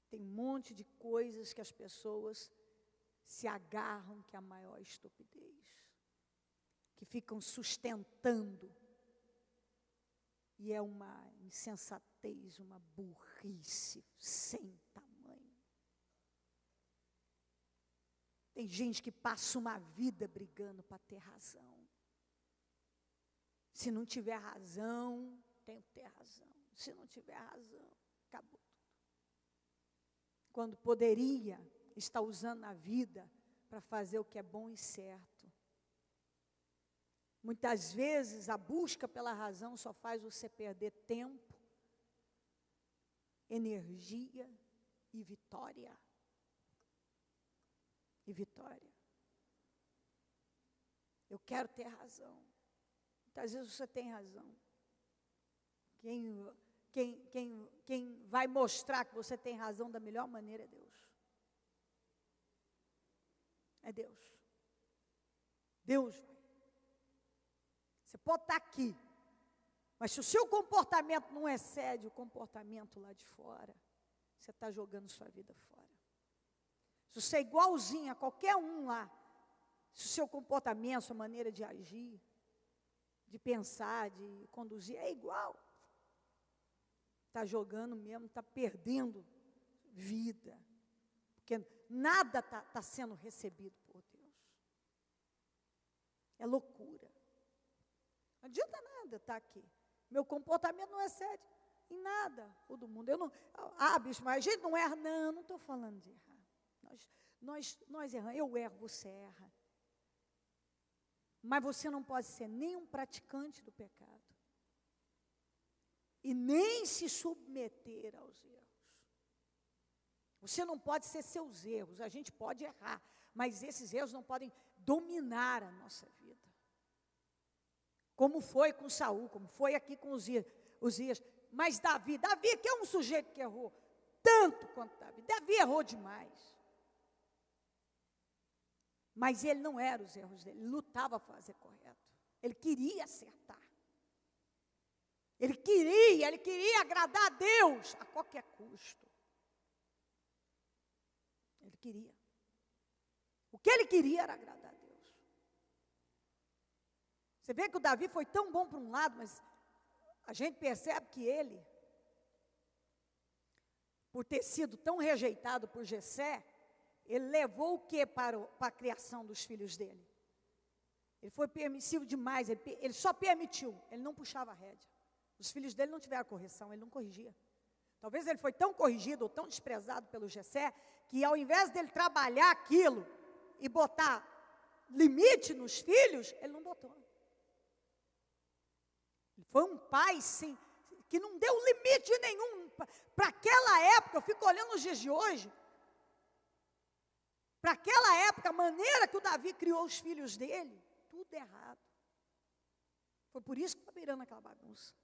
Tem um monte de coisas que as pessoas se agarram, que é a maior estupidez, que ficam sustentando. E é uma insensatez, uma burrice sem tamanho. Tem gente que passa uma vida brigando para ter razão. Se não tiver razão, tem que ter razão. Se não tiver razão, acabou tudo. Quando poderia estar usando a vida para fazer o que é bom e certo. Muitas vezes a busca pela razão só faz você perder tempo, energia e vitória. Eu quero ter razão. Muitas vezes você tem razão. Quem vai mostrar que você tem razão da melhor maneira é Deus. É Deus. Deus vai. Você pode estar aqui, mas se o seu comportamento não excede o comportamento lá de fora, você está jogando sua vida fora. Se você é igualzinho a qualquer um lá, se o seu comportamento, sua maneira de agir, de pensar, de conduzir, é igual. está jogando mesmo, está perdendo vida. Porque nada está sendo recebido por Deus. É loucura. Não adianta nada estar aqui. Meu comportamento não excede em nada o do mundo. Eu não, bicho, mas a gente não erra. Não estou falando de errar. Nós erramos. Eu erro, você erra. Mas você não pode ser nem um praticante do pecado. E nem se submeter aos erros. Você não pode ser seus erros. A gente pode errar, mas esses erros não podem dominar a nossa vida. Como foi com Saul, como foi aqui com Uzias. Mas Davi que é um sujeito que errou tanto quanto Davi. Davi errou demais. Mas ele não era os erros dele, ele lutava a fazer correto. Ele queria acertar. Ele queria agradar a Deus a qualquer custo. Ele queria. O que ele queria era agradar a Deus. Você vê que o Davi foi tão bom para um lado, mas a gente percebe que ele, por ter sido tão rejeitado por Jessé, ele levou o que para a criação dos filhos dele? Ele foi permissivo demais, ele só permitiu, ele não puxava a rédea. Os filhos dele não tiveram correção, ele não corrigia. Talvez ele foi tão corrigido ou tão desprezado pelo Jessé, que ao invés dele trabalhar aquilo e botar limite nos filhos, ele não botou. Ele foi um pai que não deu limite nenhum. Para aquela época, eu fico olhando os dias de hoje, para aquela época, a maneira que o Davi criou os filhos dele, tudo errado. Foi por isso que está virando aquela bagunça.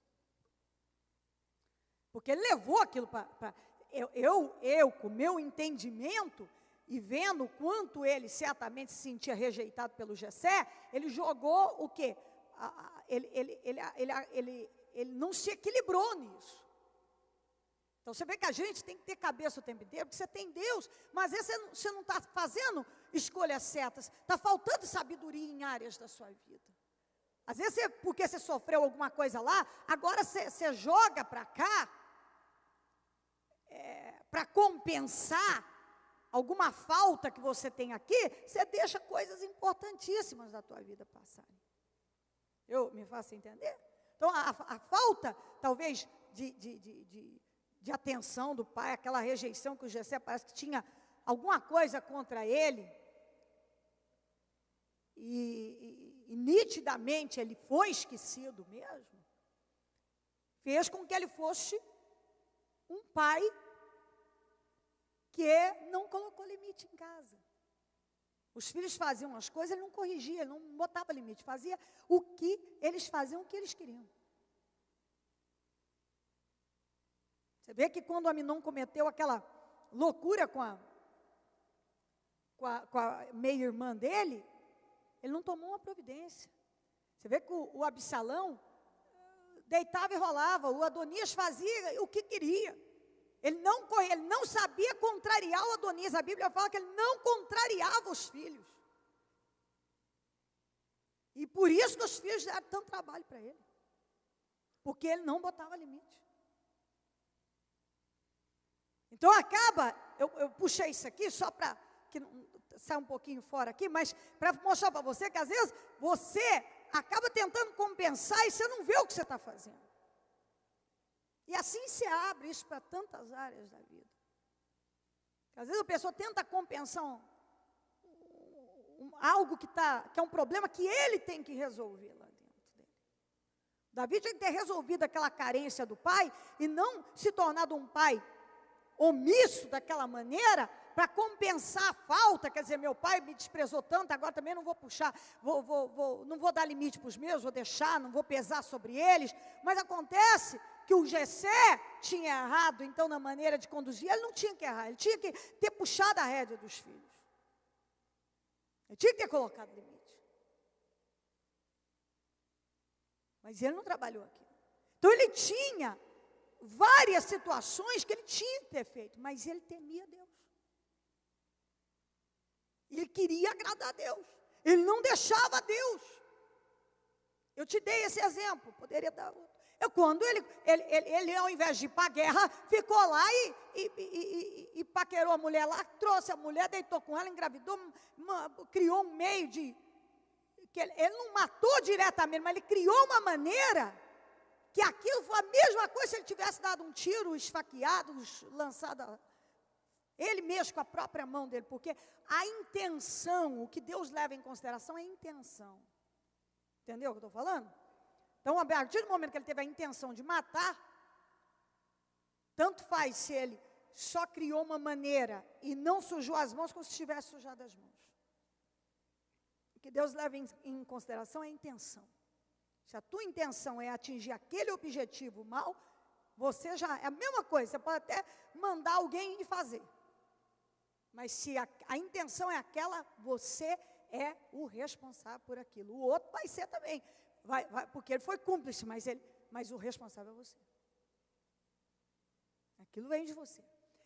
Porque ele levou aquilo para... Eu, com o meu entendimento, e vendo o quanto ele certamente se sentia rejeitado pelo Jessé, ele jogou o quê? Ele não se equilibrou nisso. Então você vê que a gente tem que ter cabeça o tempo inteiro, porque você tem Deus, mas às vezes você não está fazendo escolhas certas, está faltando sabedoria em áreas da sua vida. Às vezes, porque você sofreu alguma coisa lá, agora você joga para cá, para compensar alguma falta que você tem aqui, você deixa coisas importantíssimas da tua vida passarem. Eu me faço entender? Então, a falta, talvez, de atenção do pai, aquela rejeição que o Jessé parece que tinha alguma coisa contra ele, e nitidamente ele foi esquecido mesmo, fez com que ele fosse um pai que não colocou limite em casa. Os filhos faziam as coisas, ele não corrigia, ele não botava limite, fazia o que eles faziam, o que eles queriam. Você vê que quando Aminon cometeu aquela loucura com a meia-irmã dele, ele não tomou uma providência. Você vê que o Absalão deitava e rolava, o Adonias fazia o que queria. Ele não sabia contrariar o Adonias. A Bíblia fala que ele não contrariava os filhos. E por isso que os filhos deram tanto trabalho para ele. Porque ele não botava limite. Então acaba, eu puxei isso aqui só para que saia um pouquinho fora aqui, mas para mostrar para você que às vezes você acaba tentando compensar e você não vê o que você está fazendo. E assim se abre isso para tantas áreas da vida. Às vezes a pessoa tenta compensar algo que é um problema que ele tem que resolver lá dentro dele. Davi tinha que ter resolvido aquela carência do pai e não se tornado um pai omisso daquela maneira para compensar a falta. Quer dizer, meu pai me desprezou tanto, agora também não vou puxar, não vou dar limite para os meus, vou deixar, não vou pesar sobre eles. Mas acontece que o Jessé tinha errado, então, na maneira de conduzir. Ele não tinha que errar, ele tinha que ter puxado a rédea dos filhos. Ele tinha que ter colocado limite. Mas ele não trabalhou aqui. Então, ele tinha várias situações que ele tinha que ter feito, mas ele temia Deus. Ele queria agradar a Deus. Ele não deixava Deus. Eu te dei esse exemplo, poderia dar outro. Quando ele, ao invés de ir para a guerra, ficou lá e paquerou a mulher lá, trouxe a mulher, deitou com ela, engravidou, criou um meio de... que ele não matou diretamente, mas ele criou uma maneira que aquilo foi a mesma coisa se ele tivesse dado um tiro, esfaqueado, lançado... Ele mesmo com a própria mão dele, porque a intenção, o que Deus leva em consideração é a intenção. Entendeu o que eu estou falando? Então, a partir do momento que ele teve a intenção de matar, tanto faz se ele só criou uma maneira e não sujou as mãos, como se tivesse sujado as mãos. O que Deus leva em consideração é a intenção. Se a tua intenção é atingir aquele objetivo mal, você já, é a mesma coisa, você pode até mandar alguém ir fazer. Mas se a intenção é aquela, você é o responsável por aquilo. O outro vai ser também. Vai, porque ele foi cúmplice, mas o responsável é você. Aquilo vem de você.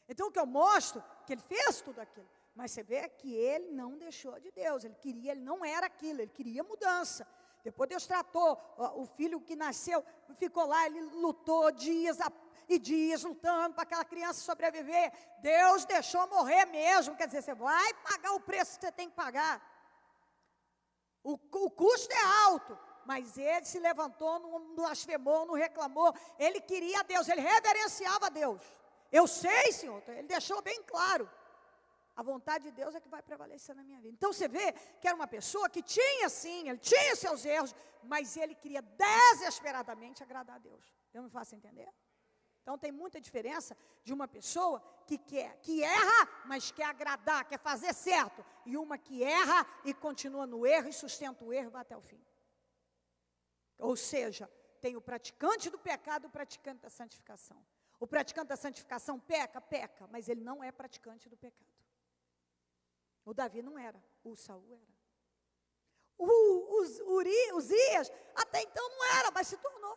Então o que eu mostro, que ele fez tudo aquilo, mas você vê que ele não deixou de Deus, ele não era aquilo, ele queria mudança. Depois Deus tratou, o filho que nasceu, ficou lá, ele lutou dias e dias lutando para aquela criança sobreviver. Deus deixou morrer mesmo, quer dizer, você vai pagar o preço que você tem que pagar. O custo é alto. Mas ele se levantou, não blasfemou, não reclamou. Ele queria Deus, ele reverenciava Deus. Eu sei, Senhor, ele deixou bem claro. A vontade de Deus é que vai prevalecer na minha vida. Então você vê que era uma pessoa que tinha sim, ele tinha seus erros, mas ele queria desesperadamente agradar a Deus. Eu me faço entender? Então tem muita diferença de uma pessoa que erra, mas quer agradar, quer fazer certo. E uma que erra e continua no erro e sustenta o erro e vai até o fim. Ou seja, tem o praticante do pecado e o praticante da santificação. O praticante da santificação peca, mas ele não é praticante do pecado. O Davi não era, o Saul era. Uzias até então não era, mas se tornou.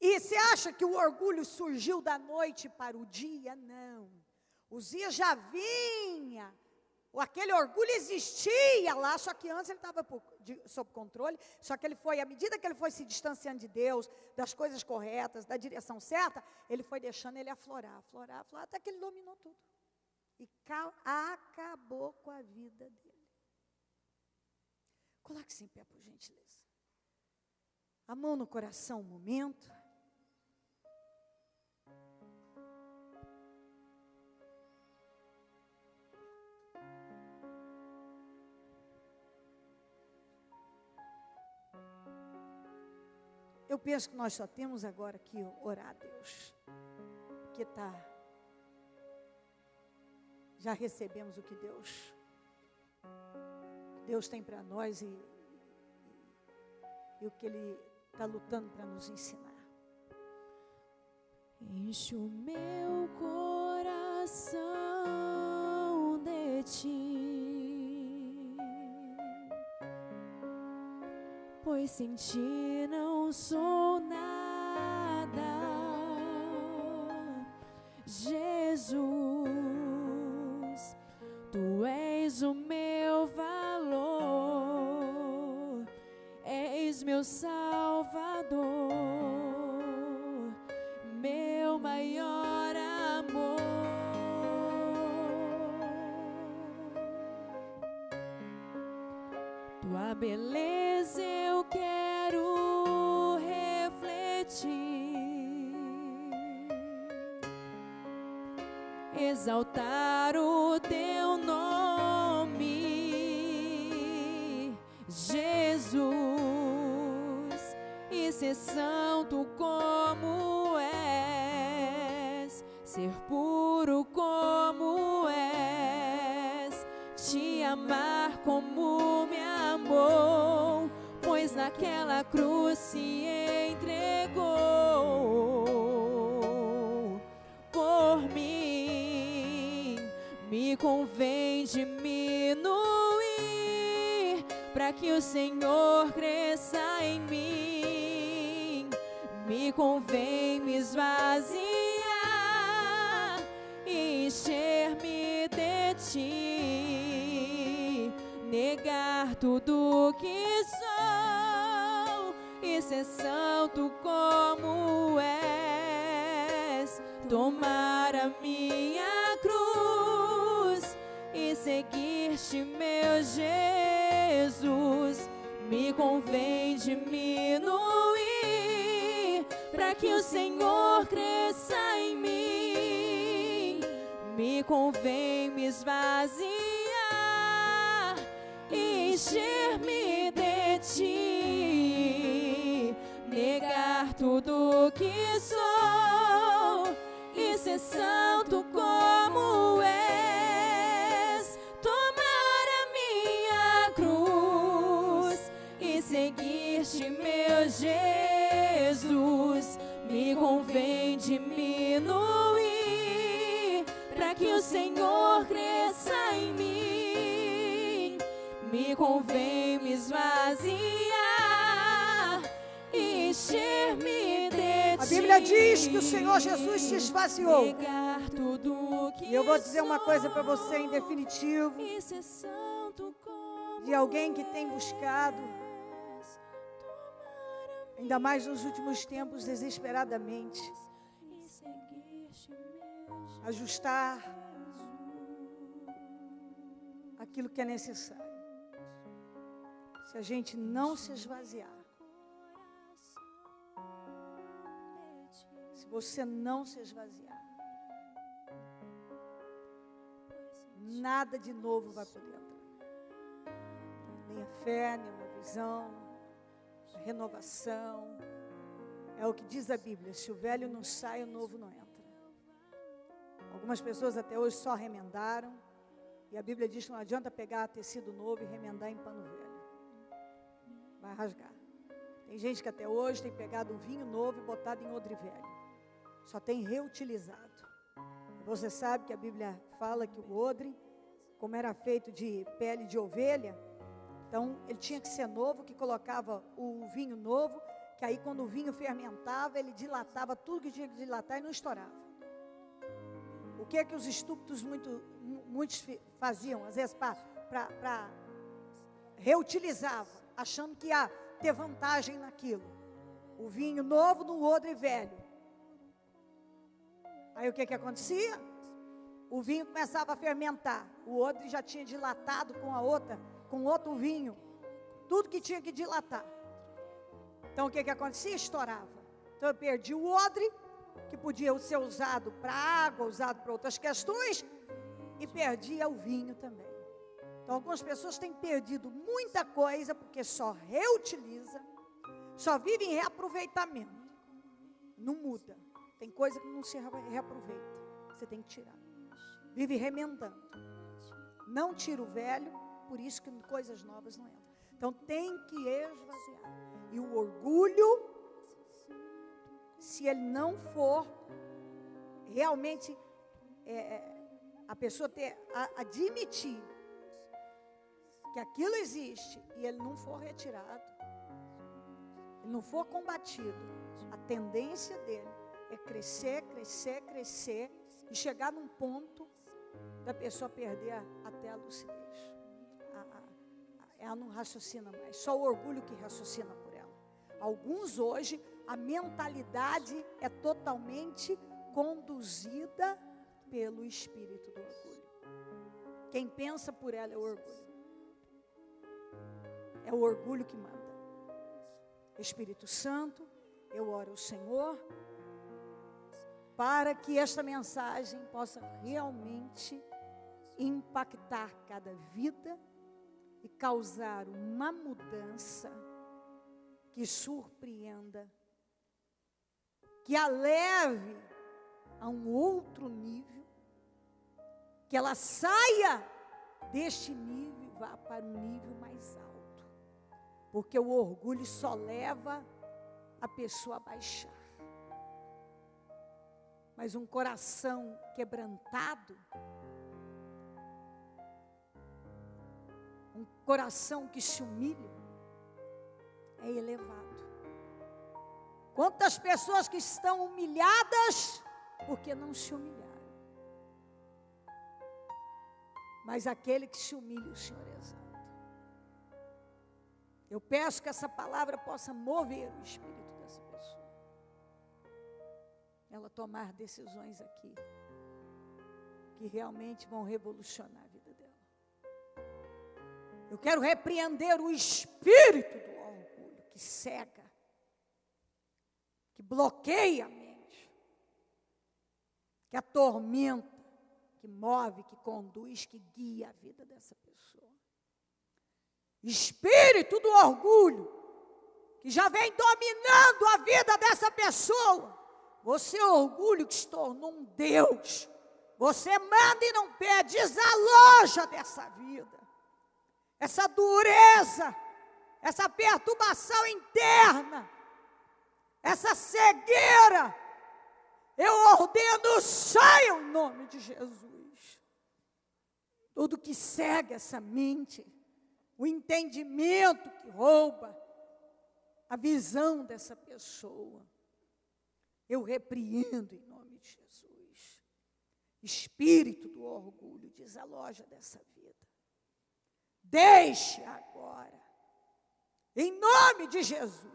E você acha que o orgulho surgiu da noite para o dia? Não. Uzias já vinha. Aquele orgulho existia lá, só que antes ele estava sob controle, só que ele foi, à medida que ele foi se distanciando de Deus, das coisas corretas, da direção certa, ele foi deixando ele aflorar, até que ele dominou tudo. E acabou com a vida dele. Coloque-se em pé, por gentileza. A mão no coração, um momento. Eu penso que nós só temos agora que orar a Deus, porque já recebemos o que Deus tem para nós e o que Ele está lutando para nos ensinar. Enche o meu coração de Ti, pois sem Ti não sou nada, Jesus, Tu és o meu valor, és meu Salvador, meu maior amor. Tua beleza eu quero refletir, exaltar o Teu nome, Jesus, e ser santo como és, ser puro como és, te amar como me amou, pois naquela cruz se entregou por mim. Me convém diminuir para que o Senhor cresça em mim. Me convém me esvaziar e encher-me de Ti, negar tudo que sou e e ser santo como és, tomar a minha cruz e seguir-te, meu Jesus. Me convém diminuir, para que o Senhor cresça em mim. Me convém me esvaziar e encher-me de ti, negar tudo que sou e ser santo como és, tomar a minha cruz e seguir-te, meu Jesus. Me convém diminuir, para que o Senhor cresça em mim. Me convém me esvaziar e encher-me de ti. A Bíblia diz que o Senhor Jesus se esvaziou. Negar tudo que E eu vou dizer uma coisa para você em definitivo, e ser santo como de alguém que tem buscado, ainda mais nos últimos tempos, desesperadamente, e seguir-te, meu ajustar aquilo que é necessário. Se a gente não se esvaziar, se você não se esvaziar, nada de novo vai poder entrar. Nem a fé, nem uma visão, a renovação. É o que diz a Bíblia: se o velho não sai, o novo não entra. Algumas pessoas até hoje só remendaram, e a Bíblia diz que não adianta pegar tecido novo e remendar em pano velho. Vai rasgar. Tem gente que até hoje tem pegado um vinho novo e botado em odre velho. Só tem reutilizado. Você sabe que a Bíblia fala que o odre, como era feito de pele de ovelha, então ele tinha que ser novo, que colocava o vinho novo, que aí quando o vinho fermentava, ele dilatava tudo que tinha que dilatar e não estourava. O que é que os estúpidos muitos faziam, às vezes para reutilizavam, achando que ia ter vantagem naquilo. O vinho novo no odre velho. Aí o que acontecia? O vinho começava a fermentar. O odre já tinha dilatado com outro vinho. Tudo que tinha que dilatar. Então o que acontecia? Estourava. Então eu perdi o odre, que podia ser usado para água, usado para outras questões, e perdia o vinho também. Então algumas pessoas têm perdido muita coisa porque só reutiliza, só vive em reaproveitamento. Não muda. Tem coisa que não se reaproveita. Você tem que tirar. Vive remendando. Não tira o velho, por isso que coisas novas não entram. Então tem que esvaziar. E o orgulho, se ele não for realmente a pessoa admitir que aquilo existe e ele não for retirado, ele não for combatido, a tendência dele é crescer e chegar num ponto da pessoa perder até a lucidez. Ela não raciocina mais, só o orgulho que raciocina por ela. Alguns hoje, a mentalidade é totalmente conduzida pelo espírito do orgulho. Quem pensa por ela é o orgulho. É o orgulho que manda. Espírito Santo, eu oro ao Senhor para que esta mensagem possa realmente impactar cada vida e causar uma mudança que surpreenda, que a leve a um outro nível, que ela saia deste nível e vá para um nível mais alto, porque o orgulho só leva a pessoa a baixar. Mas um coração quebrantado, um coração que se humilha, é elevado. Quantas pessoas que estão humilhadas porque não se humilharam. Mas aquele que se humilha, o Senhor exalta. Eu peço que essa palavra possa mover o espírito dessa pessoa. Ela tomar decisões aqui que realmente vão revolucionar a vida dela. Eu quero repreender o espírito do orgulho que cega, que bloqueia a mente, que atormenta, que move, que conduz, que guia a vida dessa pessoa. Espírito do orgulho, que já vem dominando a vida dessa pessoa. Você é orgulho que se tornou um Deus. Você manda e não pede, desaloja dessa vida. Essa dureza, essa perturbação interna, essa cegueira, eu ordeno, saia em nome de Jesus. Tudo que cega essa mente, o entendimento que rouba a visão dessa pessoa, eu repreendo em nome de Jesus. Espírito do orgulho, desaloja dessa vida. Deixe agora, em nome de Jesus.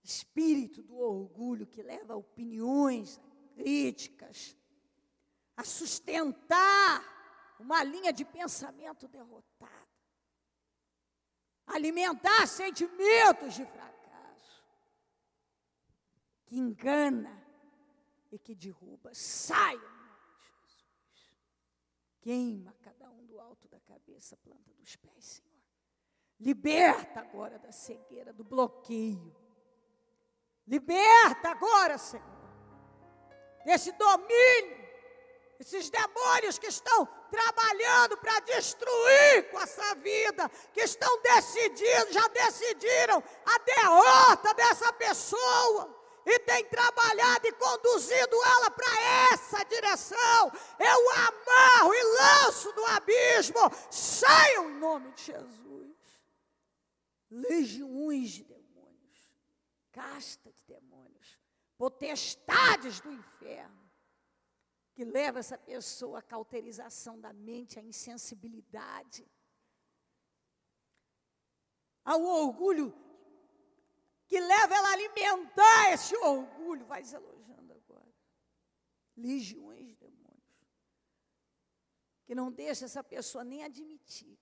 Espírito do orgulho que leva a opiniões, a críticas, a sustentar uma linha de pensamento derrotada. Alimentar sentimentos de fracasso, que engana e que derruba. Saia, em nome de Jesus. Queima cada um do alto da cabeça, planta dos pés, Senhor. Liberta agora da cegueira, do bloqueio. Liberta agora, Senhor, desse domínio, esses demônios que estão trabalhando para destruir com essa vida, que estão decidindo, já decidiram a derrota dessa pessoa e têm trabalhado e conduzido ela para essa direção. Eu amarro e lanço no abismo. Saiam em nome de Jesus. Legiões de demônios, casta de demônios, potestades do inferno, que leva essa pessoa à cauterização da mente, à insensibilidade, ao orgulho, que leva ela a alimentar esse orgulho. Vai desalojando agora. Legiões de demônios, que não deixa essa pessoa nem admitir,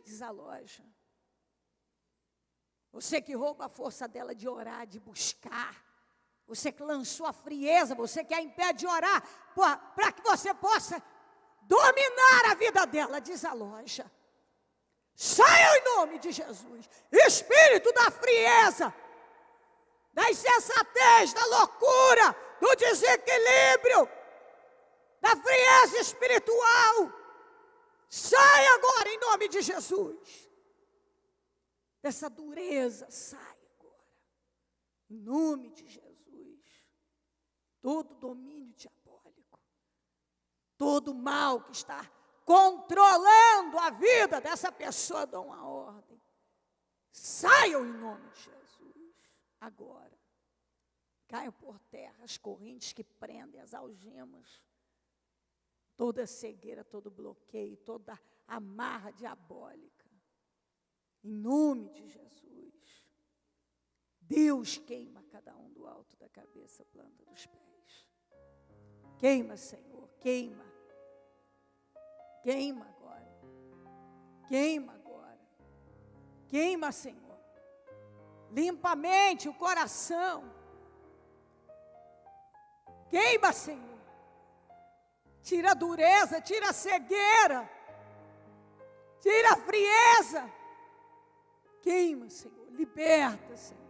desaloja. Você que rouba a força dela de orar, de buscar, você que lançou a frieza, você que a impede de orar, para que você possa dominar a vida dela, desaloja. Saia em nome de Jesus. Espírito da frieza, da insensatez, da loucura, do desequilíbrio, da frieza espiritual. Sai agora em nome de Jesus. Dessa dureza, sai agora. Em nome de Jesus. Todo domínio diabólico, todo mal que está controlando a vida dessa pessoa, dá uma ordem. Saiam em nome de Jesus. Agora. Caiam por terra as correntes que prendem, as algemas. Toda cegueira, todo bloqueio, toda amarra diabólica. Em nome de Jesus. Deus queima cada um do alto da cabeça, planta dos pés. Queima, Senhor, queima. Queima agora. Queima agora. Queima, Senhor. Limpa a mente, o coração. Queima, Senhor. Tira a dureza, tira a cegueira. Tira a frieza. Queima, Senhor. Liberta, Senhor.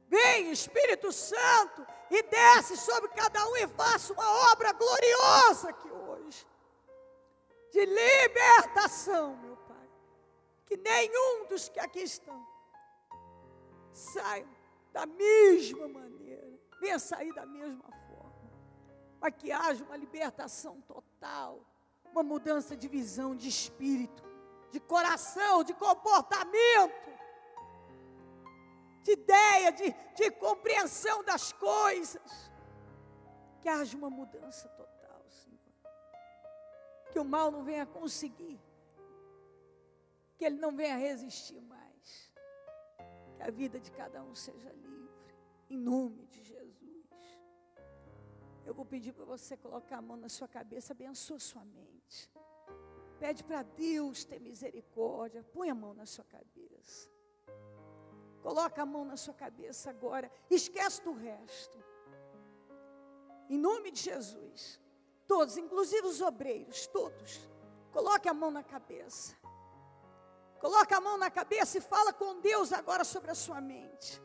Vem, Espírito Santo, e desce sobre cada um e faça uma obra gloriosa aqui hoje. De libertação, meu Pai. Que nenhum dos que aqui estão saiam da mesma maneira. Venha sair da mesma forma. Para que haja uma libertação total. Uma mudança de visão, de espírito, de coração, de comportamento. De ideia, de compreensão das coisas. Que haja uma mudança total, Senhor. que o mal não venha conseguir, que ele não venha resistir mais, que a vida de cada um seja livre, em nome de Jesus. Eu vou pedir para você colocar a mão na sua cabeça, abençoa sua mente, pede para Deus ter misericórdia, põe a mão na sua cabeça, coloca a mão na sua cabeça agora, esquece do resto, em nome de Jesus. Todos, inclusive os obreiros, todos, coloque a mão na cabeça. Coloque a mão na cabeça e fala com Deus agora sobre a sua mente.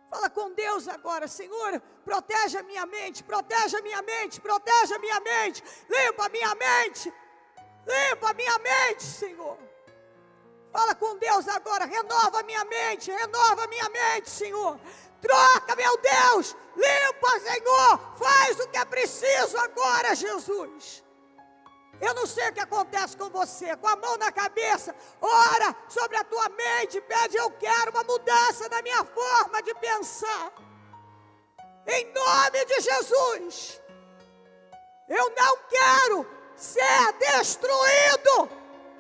Fala com Deus agora, Senhor, protege a minha mente, protege a minha mente, protege a minha mente, limpa a minha mente, Senhor. Fala com Deus agora, renova a minha mente, Senhor. Troca, meu Deus, limpa, Senhor, faz o que é preciso agora, Jesus. Eu não sei o que acontece com você, com a mão na cabeça, ora sobre a tua mente, pede, eu quero uma mudança na minha forma de pensar, em nome de Jesus. Eu não quero ser destruído,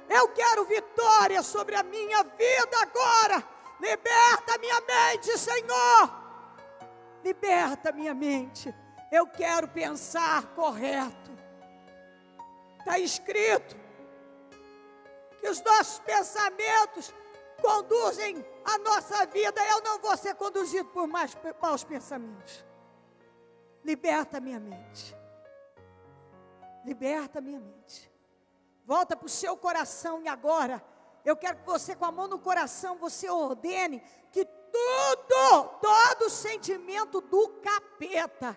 eu quero vitória sobre a minha vida agora. Liberta minha mente, Senhor. Liberta minha mente. Eu quero pensar correto. Está escrito que os nossos pensamentos conduzem a nossa vida. Eu não vou ser conduzido por maus pensamentos. Liberta minha mente. Liberta minha mente. Volta para o seu coração e agora eu quero que você, com a mão no coração, você ordene que todo sentimento do capeta,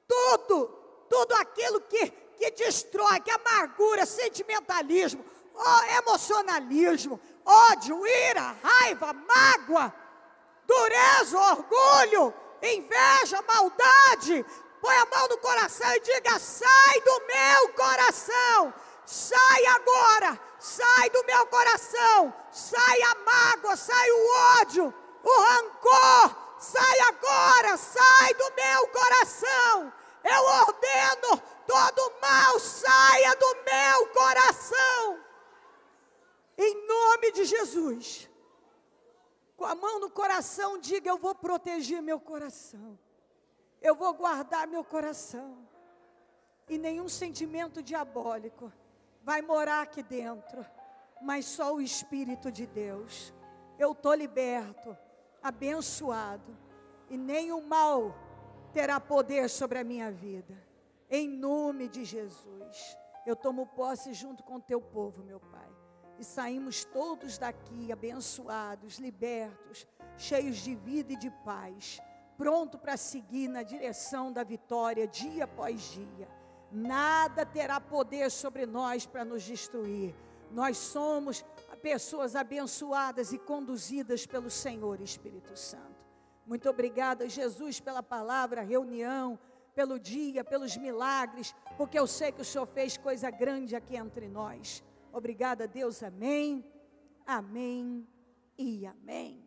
tudo aquilo que destrói, que amargura, sentimentalismo, emocionalismo, ódio, ira, raiva, mágoa, dureza, orgulho, inveja, maldade, põe a mão no coração e diga, sai do meu coração, sai agora, sai do meu coração, sai a mágoa, sai o ódio, o rancor, sai agora, sai do meu coração, eu ordeno, todo mal saia do meu coração, em nome de Jesus. Com a mão no coração, diga, eu vou proteger meu coração, eu vou guardar meu coração, e nenhum sentimento diabólico vai morar aqui dentro, mas só o Espírito de Deus. Eu estou liberto, abençoado, e nenhum mal terá poder sobre a minha vida, em nome de Jesus. Eu tomo posse junto com o teu povo, meu Pai, e saímos todos daqui abençoados, libertos, cheios de vida e de paz, pronto para seguir na direção da vitória dia após dia. Nada terá poder sobre nós para nos destruir. Nós somos pessoas abençoadas e conduzidas pelo Senhor Espírito Santo. Muito obrigada, Jesus, pela palavra, reunião, pelo dia, pelos milagres, porque eu sei que o Senhor fez coisa grande aqui entre nós. Obrigada, Deus, amém, amém e amém.